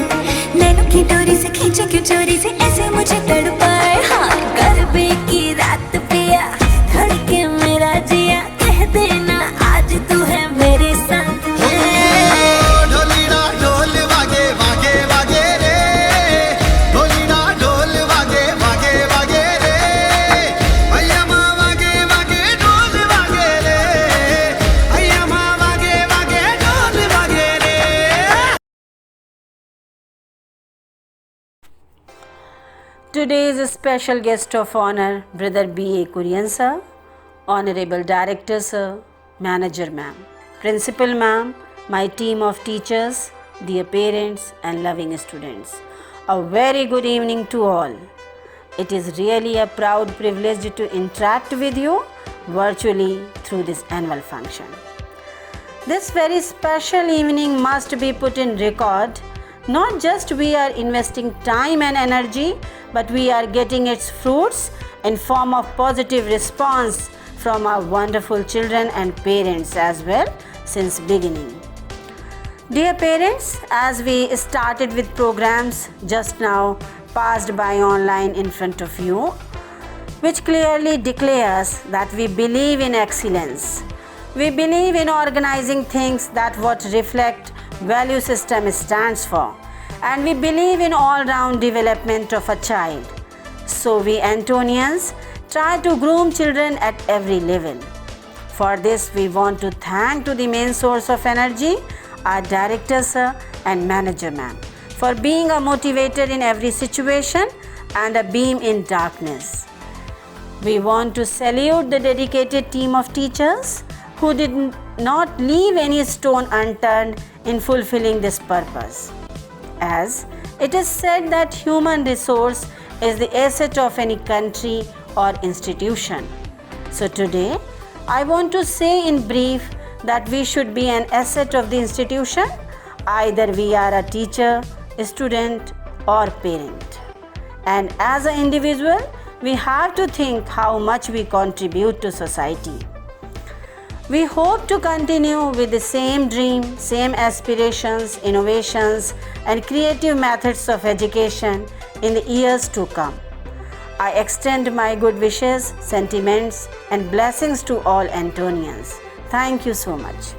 नैनों की डोरी से खींचे क्यों चोरी से ऐसे मुझे तड़पाए, हाँ गरबे की रात पिया धड़के मेरा जिया, कह देना आज तू है मेरे साथ ले। ढोलीना ढोल वागे वागे वागे रे, ढोलीना ढोल वागे वागे वागे रे, अय्या माँ वागे वागे ढोल वागे रे, अय्या माँ वागे वागे ढोल वागे रे। Today's special guest of honor, Brother B.A. Kurian sir, Honorable Director sir, Manager ma'am, Principal ma'am, my team of teachers, dear parents and loving students. A very good evening to all. It is really a proud privilege to interact with you virtually through this annual function. This very special evening must be put in record Not just we are investing time and energy, but we are getting its fruits in form of positive response from our wonderful children and parents as well since beginning. Dear parents, as we started with programs just now passed by online in front of you, which clearly declares that we believe in excellence. We believe in organizing things that what reflect value system stands for, and we believe in all-round development of a child. So we Antonians try to groom children at every level. For this we want to thank to the main source of energy, our director sir and manager ma'am, for being a motivator in every situation and a beam in darkness. We want to salute the dedicated team of teachers who did not leave any stone unturned in fulfilling this purpose. As it is said that human resource is the asset of any country or institution. So today, I want to say in brief that we should be an asset of the institution, either we are a teacher, a student or parent. And as an individual, we have to think how much we contribute to society. We hope to continue with the same dream, same aspirations, innovations, and creative methods of education in the years to come. I extend my good wishes, sentiments, and blessings to all Antonians. Thank you so much.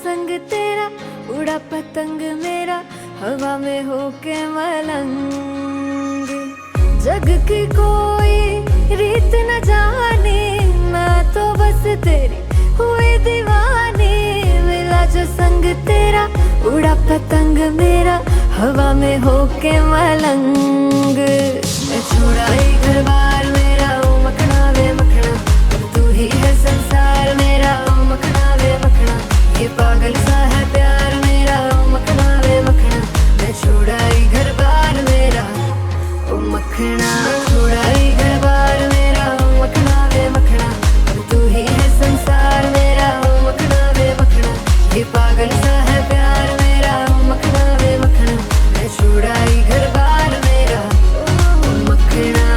संग तेरा उड़ा पतंग मेरा हवा में होके मलंग। जग की कोई रीत न जाने मैं तो बस तेरी हुई दीवानी। मिला जो संग तेरा उड़ा पतंग मेरा हवा में होके मलंग। मैं छुड़ाई घर बार मेरा ओ मखना वे मखना, तू ही है संसार मेरा ओ मखना वे मखना। ये पागल सा है प्यार मेरा ओ मखना वे मखना। मैं छुड़ाई घर बार मेरा ओ मखना, छुड़ाई घर बार मेरा ओ मखना वे मखना। तू ही है संसार मेरा ओ मखना वे मखना। ये पागल सा है प्यार मेरा ओ मखना वे मखना। मैं छुड़ाई घर बार मेरा ओ मखना।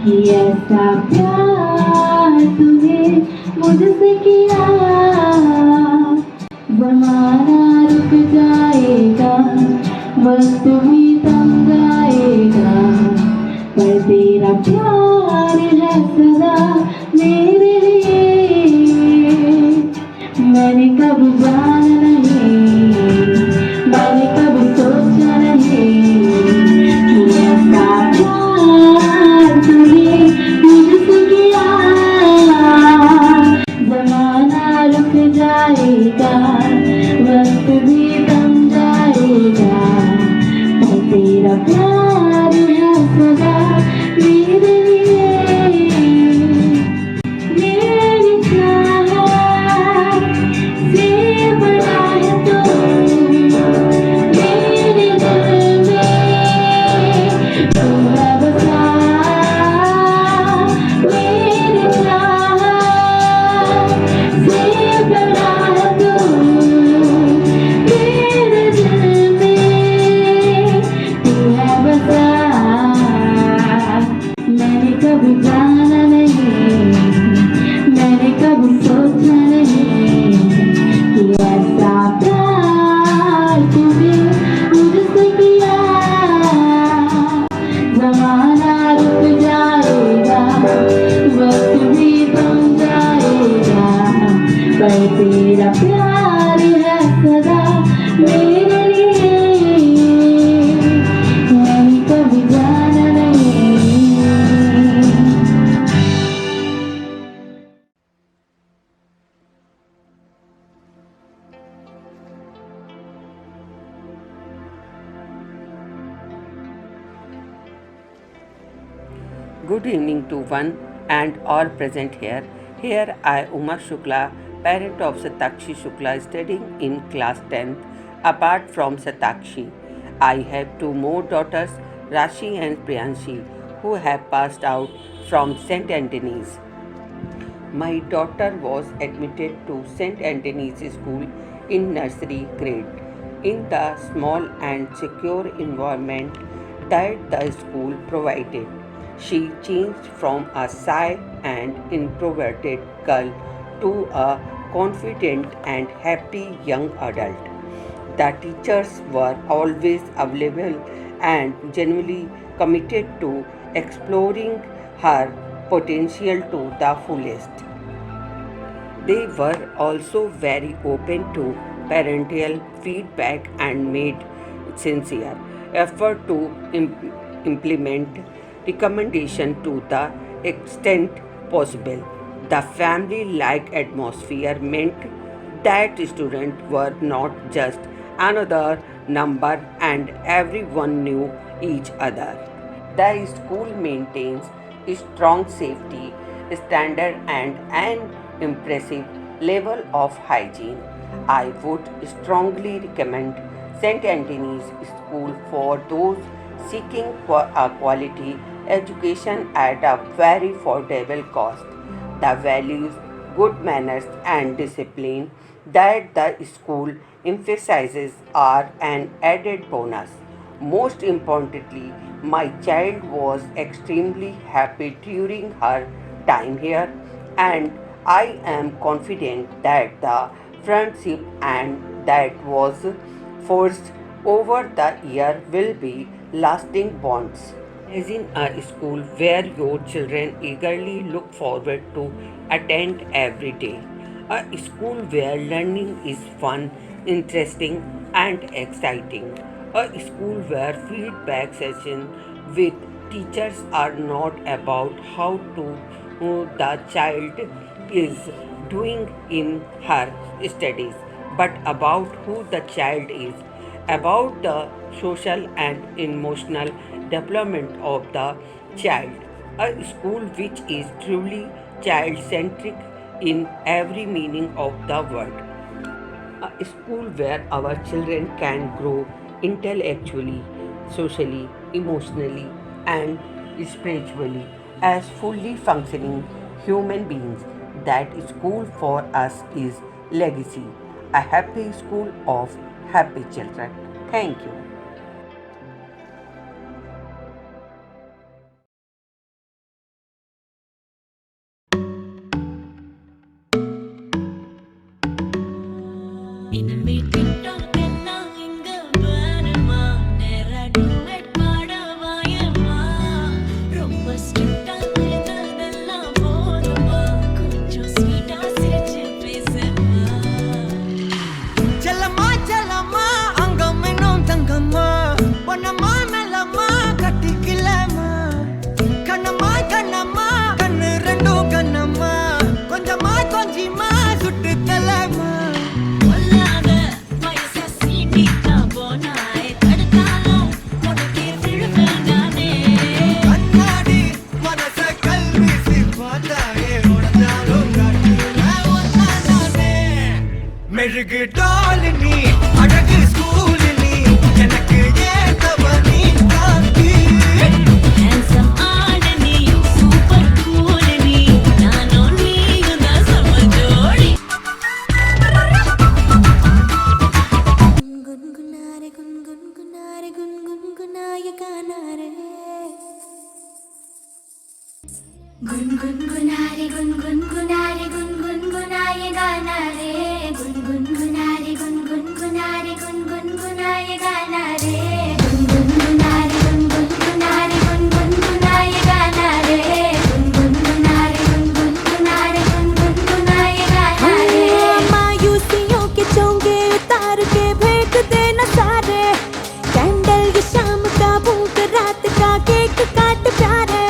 कि ऐसा प्यार तूने मुझसे किया, जमाना रुक जाएगा, वक्त भी थम जाएगा, पर तेरा प्यार है सदा मेरे लिए। मैंने कभी जाना नहीं, मैंने कभी सोचा नहीं कि ऐसा प्यार तूने मुझसे किया, जमाना रुक जाएगा, वक्त भी थम जाएगा, पर तेरा प्यार है सदा मेरे लिए। मेरी चाहत से बड़ा है तू मेरे दिल में, तू है बसा। मेरी चाहत से बड़ा है तू मेरे दिल में, तू है बसा। मैंने कभी जाना नहीं, मैंने कभी सोचा नहीं कि ऐसा प्यार तूने मुझसे किया, जमाना रुक जाएगा, वक्त भी थम जाएगा, पर तेरा प्यार है सदा मेरे लिए। मैंने कभी जाना नहीं। Good evening to one and all present here. Here I, Uma Shukla, parent of Satakshi Shukla, studying in class 10th. Apart from Satakshi, I have two more daughters, Rashi and Priyanshi, who have passed out from St. Anthony's. My daughter was admitted to St. Anthony's School in nursery grade. In the small and secure environment that the school provided, she changed from a shy and introverted girl to a confident and happy young adult. The teachers were always available and genuinely committed to exploring her potential to the fullest. They were also very open to parental feedback and made sincere effort to implement recommendation to the extent possible. The family-like atmosphere meant that students were not just another number and everyone knew each other. The school maintains a strong safety standard and an impressive level of hygiene. I would strongly recommend St. Anthony's School for those seeking for a quality education at a very affordable cost. The values, good manners, and discipline that the school emphasizes are an added bonus. Most importantly, my child was extremely happy during her time here, and I am confident that the friendship and that was forged over the year will be lasting bonds. As in a school where your children eagerly look forward to attend every day. A school where learning is fun, interesting, and exciting. A school where feedback sessions with teachers are not about how the child is doing in her studies, but about who the child is, about the social and emotional development of the child. A school which is truly child centric in every meaning of the word. A school where our children can grow intellectually, socially, emotionally, and spiritually as fully functioning human beings. That school for us is legacy, a happy school of happy children. Thank you. गुनगुनाए गाना रे गुनगुनारे गुनगुनाए गाना रे गुनगुनारे गुनगुनाए गाना रे गुनगुनारे गुनगुनाए गाना रे गुनगुनारे गुनगुनाए गाना रे मायूसियों के चोंगे उतार के भेंट देना सारे कैंडल ये शाम का भूख रात का केक काट प्यारे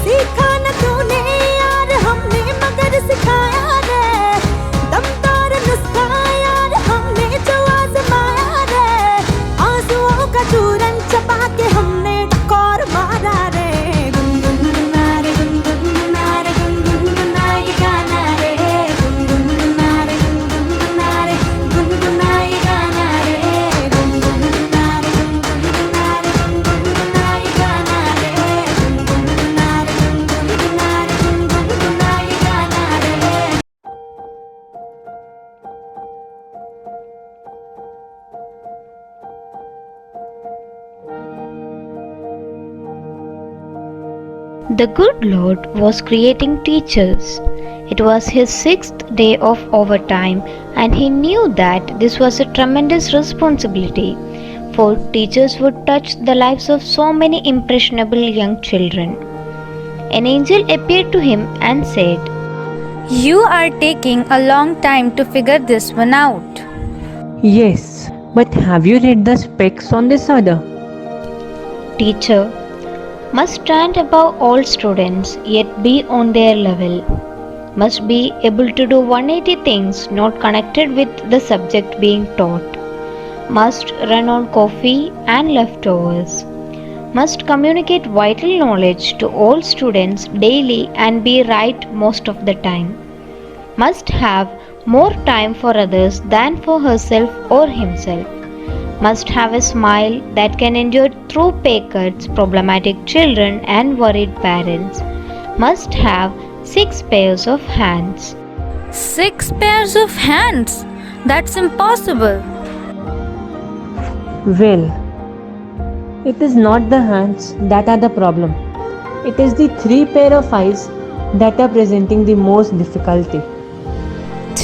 सीखा न तूने यार हमने मगर सिखाया रे दमदार नुस्खा यार हमने जो आजमाया रे आंसुओं का चूरन चबा के हमने टकोर मारा रे गुनगुनारे गुनगुनाए गाना रे गुनगुनाए गाना रे गुनगुनारे गुनगुनाए गाना रे The good Lord was creating teachers. It was his 6th day of overtime, and he knew that this was a tremendous responsibility, for teachers would touch the lives of so many impressionable young children. An angel appeared to him and said, "You are taking a long time to figure this one out." Yes, but have you read the specs on this order? Teacher must stand above all students, yet be on their level. Must be able to do 180 things not connected with the subject being taught. Must run on coffee and leftovers. Must communicate vital knowledge to all students daily and be right most of the time. Must have more time for others than for herself or himself. Must have a smile that can endure through pay cuts, problematic children, and worried parents. Must have 6 pairs of hands. 6 pairs of hands? That's impossible. Well, it is not the hands that are the problem. It is the 3 pair of eyes that are presenting the most difficulty.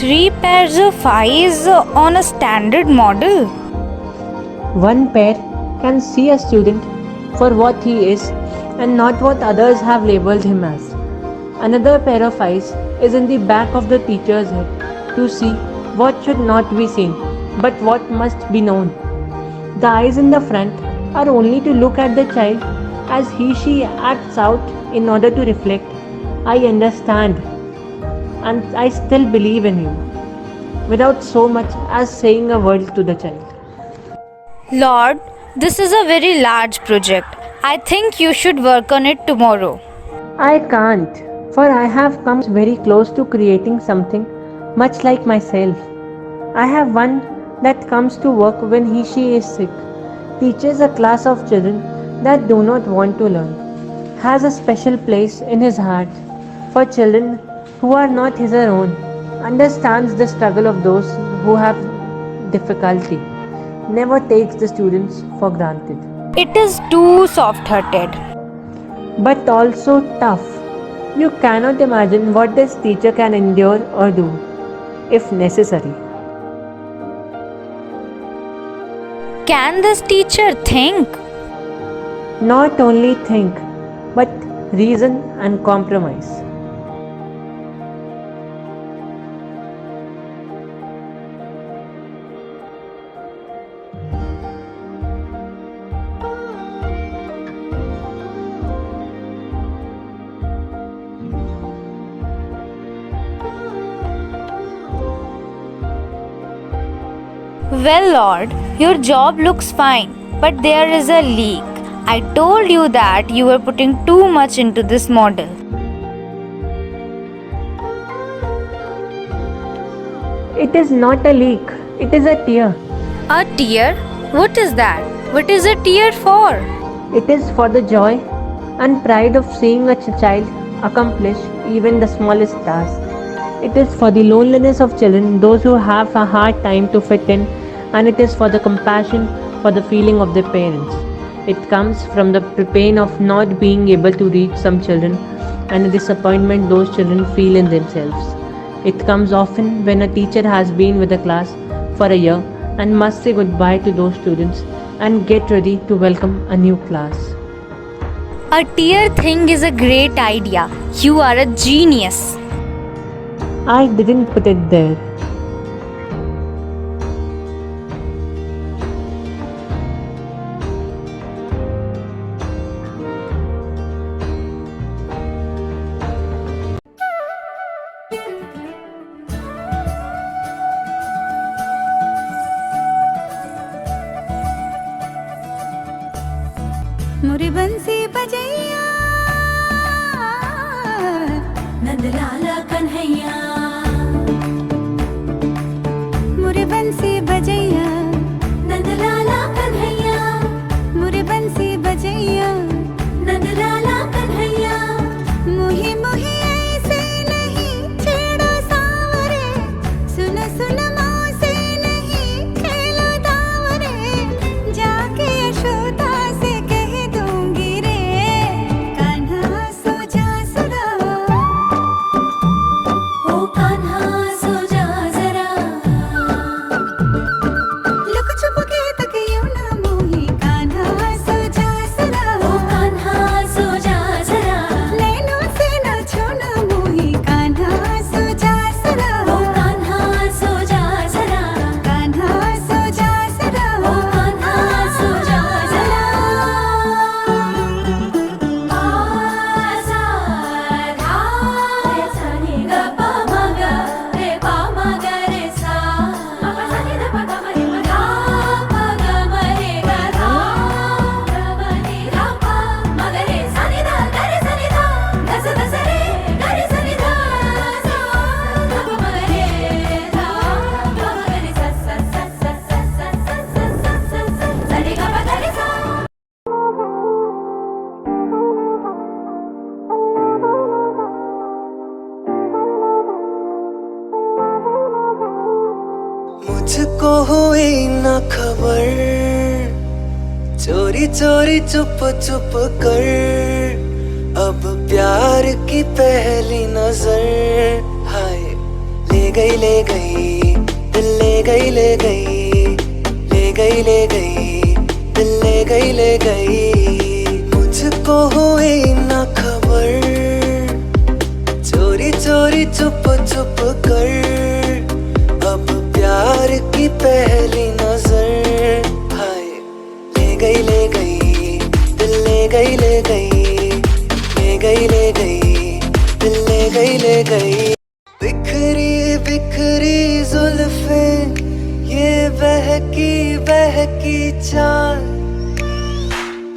3 pairs of eyes on a standard model? One pair can see a student for what he is and not what others have labeled him as. Another pair of eyes is in the back of the teacher's head to see what should not be seen but what must be known. The eyes in the front are only to look at the child as he/she acts out in order to reflect, "I understand and I still believe in you," without so much as saying a word to the child. Lord, this is a very large project. I think you should work on it tomorrow. I can't, for I have come very close to creating something much like myself. I have one that comes to work when he/she is sick, teaches a class of children that do not want to learn, has a special place in his heart for children who are not his own, understands the struggle of those who have difficulty, never takes the students for granted. It is too soft-hearted. But also tough. You cannot imagine what this teacher can endure or do, if necessary. Can this teacher think? Not only think, but reason and compromise. Well, Lord, your job looks fine, but there is a leak. I told you that you were putting too much into this model. It is not a leak, it is a tear. A tear? What is that? What is a tear for? It is for the joy and pride of seeing a child accomplish even the smallest task. It is for the loneliness of children, those who have a hard time to fit in, and it is for the compassion for the feeling of their parents. It comes from the pain of not being able to reach some children and the disappointment those children feel in themselves. It comes often when a teacher has been with a class for a year and must say goodbye to those students and get ready to welcome a new class. A tier thing is a great idea. You are a genius. I didn't put it there. मुरी बंसी बजैया नंद लाला कन्हैया मुरी बंसी बजैया नंद लाला कन्हैया मुरी बंसी बजैया नंद लाला कन्हैया मुही मुही ऐसे नहीं छेड़ो सांवरे सुन सुन मौसे नहीं खेलो दावरे जाके यशोदा से मुझको हुई न खबर चोरी चोरी चुप चुप कर अब प्यार की पहली नजर हाय ले गई दिल ले गई ले गई दिल ले गई मुझको हुई न खबर चोरी चोरी चुप चुप कर अब प्यार की पहली नजर हाय ले गई दिल ले गई दिल ले गई बिखरी बिखरी जुल्फें ये बहकी चाल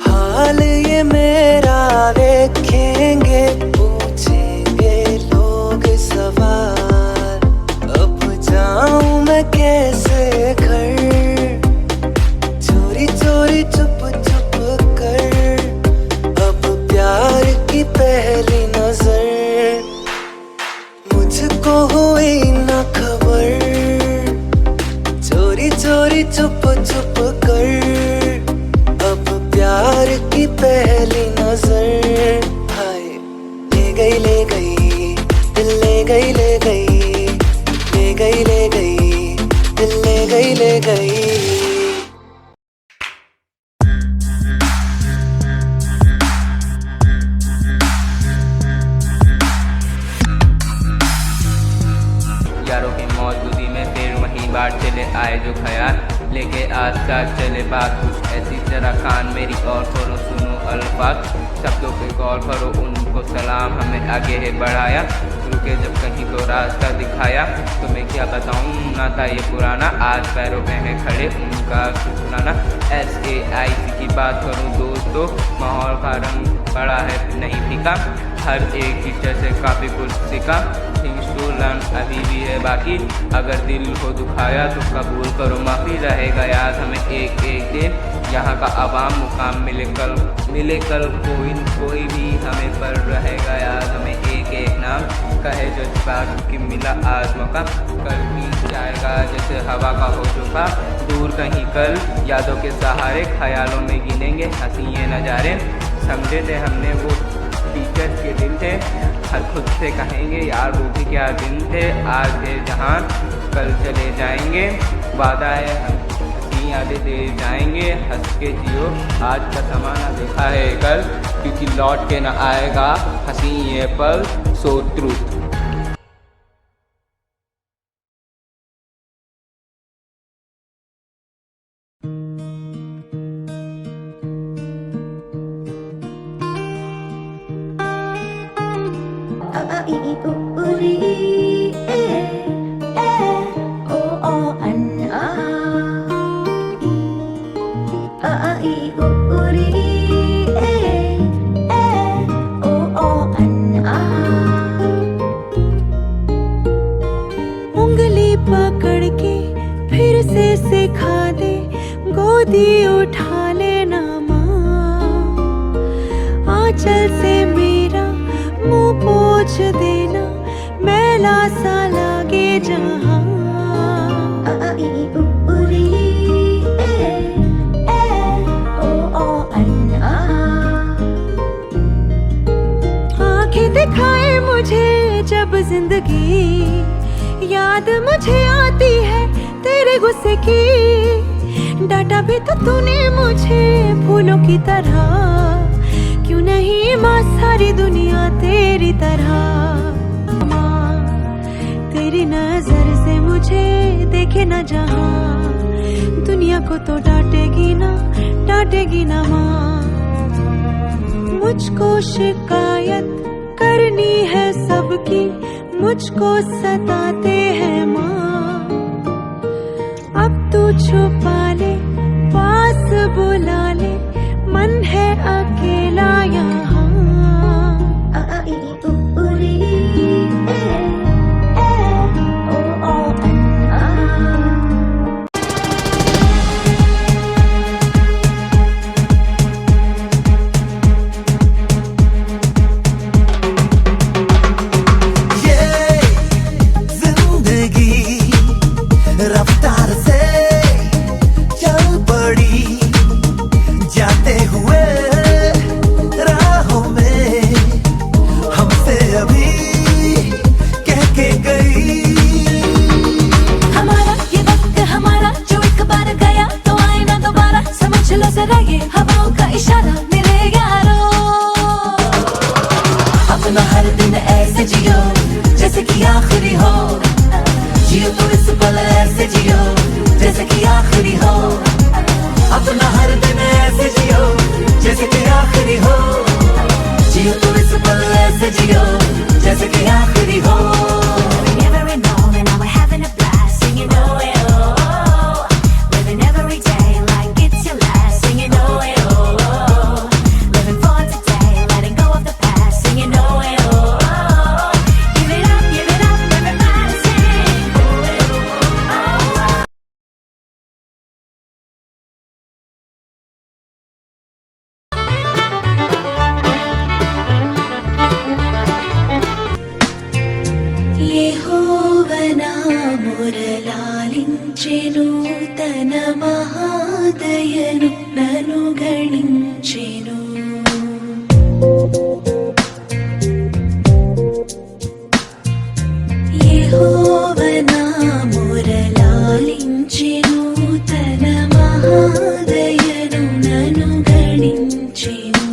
हाल ये मेरा देखेंगे पूछेंगे लोग सवाल अब जाऊं मैं कैसे घर चोरी चोरी चुप चुप कर अब प्यार की पहली नजर मुझको हुई न खबर चोरी चोरी चुप चुप कर अब प्यार की पहली नजर हाय ले गई दिल ले गई दिल ले गई यारों की मौजूदगी में फिर वहीं बार चले आए जो ख्याल लेके आज तक चले बात कुछ ऐसी जरा कान मेरी और करो सुनो अल्फाज शब्दों पे गौर करो उनको सलाम हमें आगे है बढ़ाया रुके जब कहीं तो रास्ता दिखाया तुम्हें क्या बताऊं ना था ये पुराना आज पैरों में है खड़े उनका सुनाना SAIC की बात करूं दोस्तों माहौल का रंग बड़ा है नहीं फीका हर एक टीचर से काफ़ी कुछ सीखा थिंग्स टू लर्न अभी भी है बाकी अगर दिल को दुखाया तो कबूल करो माफ़ी रहेगा याद हमें एक एक दिन यहाँ का आवाम मुकाम मिले कल कोई भी हमें पर रहेगा याद हमें एक एक नाम कहे जज्बात की मिला आज मौका कल बीत जाएगा जैसे हवा का हो चुका दूर कहीं कल यादों के सहारे ख्यालों में गिनेंगे हंसी ये नज़ारे समझे थे हमने वो टीचर्स के दिन थे हर खुद से कहेंगे यार वो भी क्या दिन थे आज थे जहाँ कल चले जाएंगे वादा है हम हंसी यादें दे जाएंगे हंस के जियो आज का समाना देखा है कल क्योंकि लौट के न आएगा हंसी ये पल सो ट्रूथ उंगली पकड़ के फिर से सिखा दे गोदी उठा लेना माँ आंचल से मेरा मुंह पोंछ देना मैला सा लागे जहाँ आंखें दिखाए मुझे जब जिंदगी याद मुझे आती है तेरे गुस्से की डांटा भी तो तूने मुझे फूलों की तरह क्यों नहीं माँ सारी दुनिया तेरी तरह माँ तेरी नजर से मुझे देखे न जहाँ दुनिया को तो डांटेगी ना माँ मुझको शिकायत करनी है सबकी मुझको सताते हैं माँ अब तू छुपा ले पास बुला ले मन है अकेला यहाँ रफ्तार से चल पड़ी जाते हुए राहों में हमसे अभी कह के गई हमारा ये वक्त हमारा जो एक बार गया तो आए ना दोबारा समझ लो जरा ये हवाओं का इशारा मेरे यारों अपना हर दिन ऐसे जियो जैसे कि आखिरी हो जियो तो इस पल ऐसे जियो जैसे कि आखिरी हो अपना हर दिन ऐसे जियो जैसे कि आखिरी हो जियो तो इस पल ऐसे जियो जैसे कि आखिरी हो నూతన మహాదయను నను గణించెను యెహోవా నా మొరలాలించి నూతన మహాదయను నను గణించెను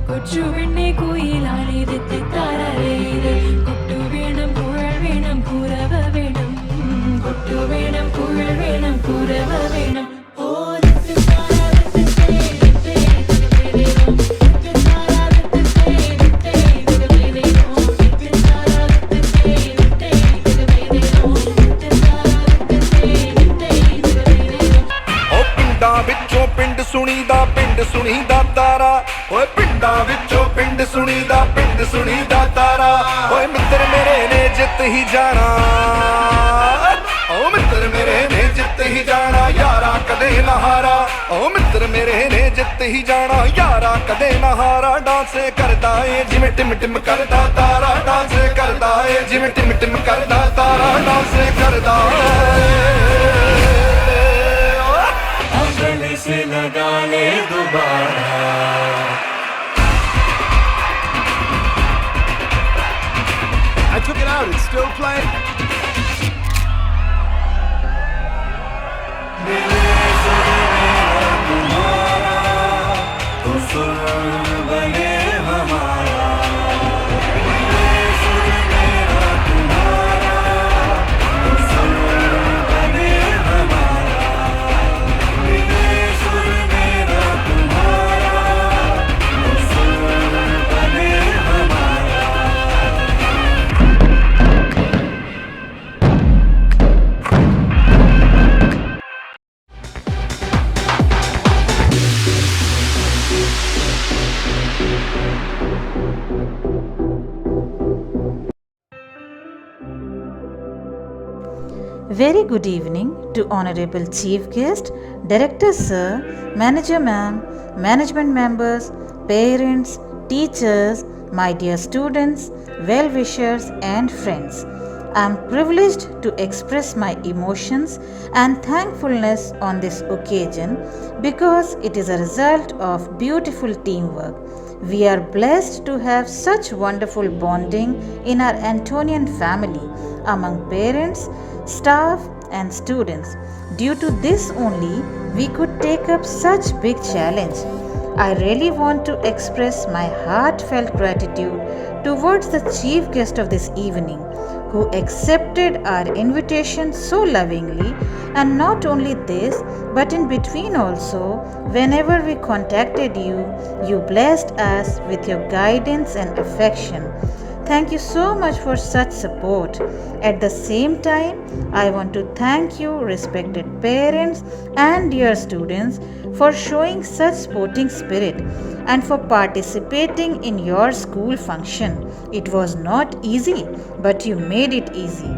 കൊച്ചു പെണ്ണെ കുയിലാളിരത്തെ താരരേത് കൊട്ടു വേണം കുഴൽ വേണം കുരവ വേണം കൊട്ടു വേണം കുഴൽ വേണം കുരവ വേണം ਸੁਣੀਦਾ ਤਾਰਾ ਓਏ ਪਿੰਡਾਂ ਵਿੱਚੋਂ ਪਿੰਡ ਸੁਣੀਦਾ ਤਾਰਾ ਓਏ ਮਿੱਤਰ ਮੇਰੇ ਨੇ ਜਿੱਤ ਹੀ ਜਾਣਾ ਓ ਮਿੱਤਰ ਮੇਰੇ ਨੇ ਜਿੱਤ ਹੀ ਜਾਣਾ ਯਾਰਾ ਕਦੇ ਨਾ ਹਾਰਾ ਓ ਮਿੱਤਰ ਮੇਰੇ ਨੇ ਜਿੱਤ ਹੀ ਜਾਣਾ ਯਾਰਾ ਕਦੇ ਨਾ ਹਾਰਾ ਡਾਂਸ ਕਰਦਾ ਏ ਜਿਵੇਂ ਟਿਮ ਟਿਮ ਕਰਦਾ ਤਾਰਾ ਡਾਂਸ ਕਰਦਾ ਏ ਜਿਵੇਂ ਟਿਮ ਟਿਮ ਕਰਦਾ ਤਾਰਾ ਡਾਂਸ ਕਰਦਾ गले से लगा ले दोबारा I took it out, it's still playing. Very good evening to Honorable Chief Guest, Director Sir, Manager Ma'am, Management Members, Parents, Teachers, my dear students, well-wishers and friends. I am privileged to express my emotions and thankfulness on this occasion because it is a result of beautiful teamwork. We are blessed to have such wonderful bonding in our Antonian family among parents, staff and students. Due to this only, we could take up such big challenge. I really want to express my heartfelt gratitude towards the chief guest of this evening who accepted our invitation so lovingly, and not only this but in between also whenever we contacted you, you blessed us with your guidance and affection. Thank you so much for such support. At the same time, I want to thank you, respected parents and dear students, for showing such sporting spirit and for participating in your school function. It was not easy, but you made it easy.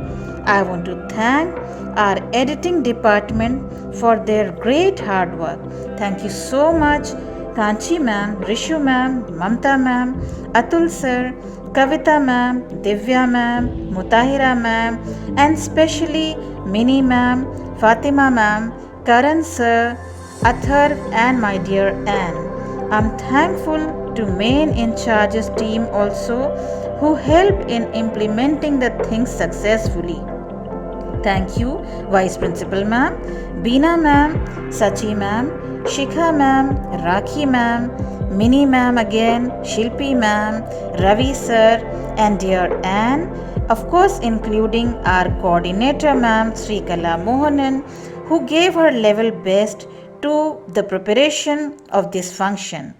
I want to thank our editing department for their great hard work. Thank you so much, Kanchi ma'am, Rishu ma'am, Mamta ma'am, Atul sir, Kavita ma'am, Divya ma'am, Mutahira ma'am, and specially Mini ma'am, Fatima ma'am, Karan sir, Athar and my dear Anne. I'm thankful to main in charges team also who helped in implementing the things successfully. Thank you Vice Principal ma'am, Beena ma'am, Sachi ma'am, Shikha ma'am, Rakhi ma'am, Mini ma'am again, Shilpi ma'am, Ravi sir and dear Anne, of course including our coordinator ma'am Sri Kala Mohanan, who gave her level best to the preparation of this function.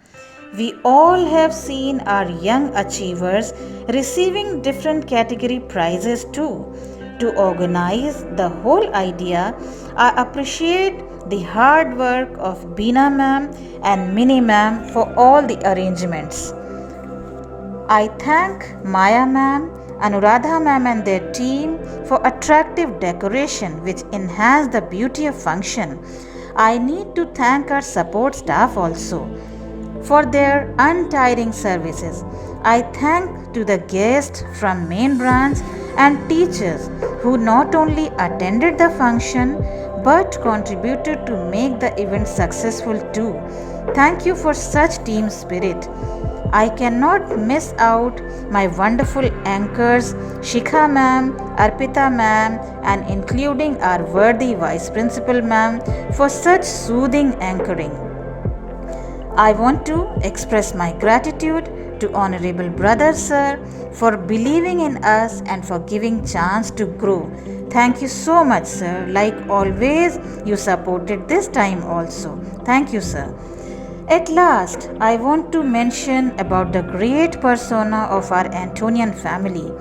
We all have seen our young achievers receiving different category prizes too. To organize the whole idea, I appreciate the hard work of Beena ma'am and Mini ma'am for all the arrangements. I thank Maya ma'am, Anuradha ma'am and their team for attractive decoration which enhance the beauty of function. I need to thank our support staff also for their untiring services. I thank to the guests from main branch and teachers who not only attended the function but contributed to make the event successful too. Thank you for such team spirit. I cannot miss out my wonderful anchors Shikha ma'am, Arpita ma'am and including our worthy Vice Principal ma'am for such soothing anchoring. I want to express my gratitude to Honorable Brother Sir for believing in us and for giving chance to grow. Thank you so much, sir. Like always, you supported this time also. Thank you, sir. At last, I want to mention about the great persona of our Antonian family,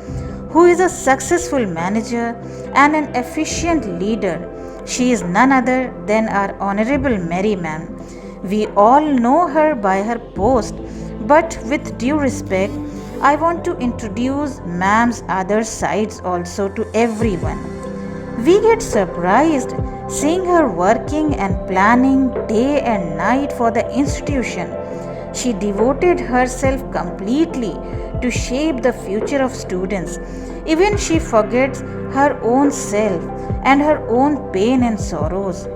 who is a successful manager and an efficient leader. She is none other than our Honorable Mary Ma'am. We all know her by her post, but with due respect, I want to introduce Ma'am's other sides also to everyone. We get surprised seeing her working and planning day and night for the institution. She devoted herself completely to shape the future of students. Even she forgets her own self and her own pain and sorrows.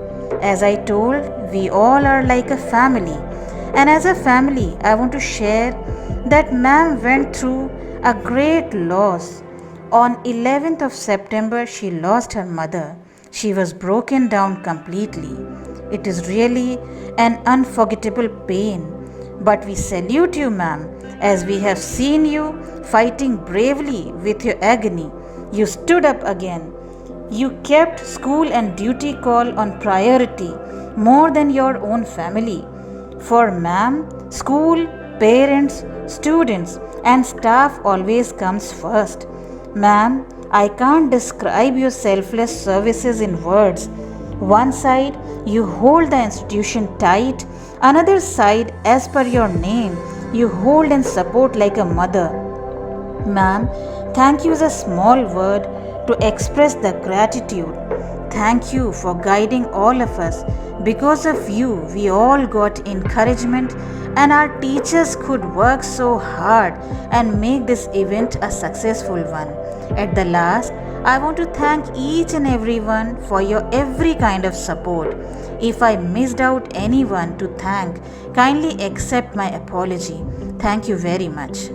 As I told, we all are like a family. And as a family, I want to share that ma'am went through a great loss. On 11th of September, she lost her mother. She was broken down completely. It is really an unforgettable pain. But we salute you, ma'am, as we have seen you fighting bravely with your agony. You stood up again. You kept school and duty call on priority more than your own family. For ma'am, school, parents, students, and staff always comes first. Ma'am, I can't describe your selfless services in words. One side, you hold the institution tight. Another side, as per your name, you hold and support like a mother. Ma'am, thank you is a small word to express the gratitude. Thank you for guiding all of us. Because of you, we all got encouragement and our teachers could work so hard and make this event a successful one. At the last, I want to thank each and everyone for your every kind of support. If I missed out anyone to thank, kindly accept my apology. Thank you very much.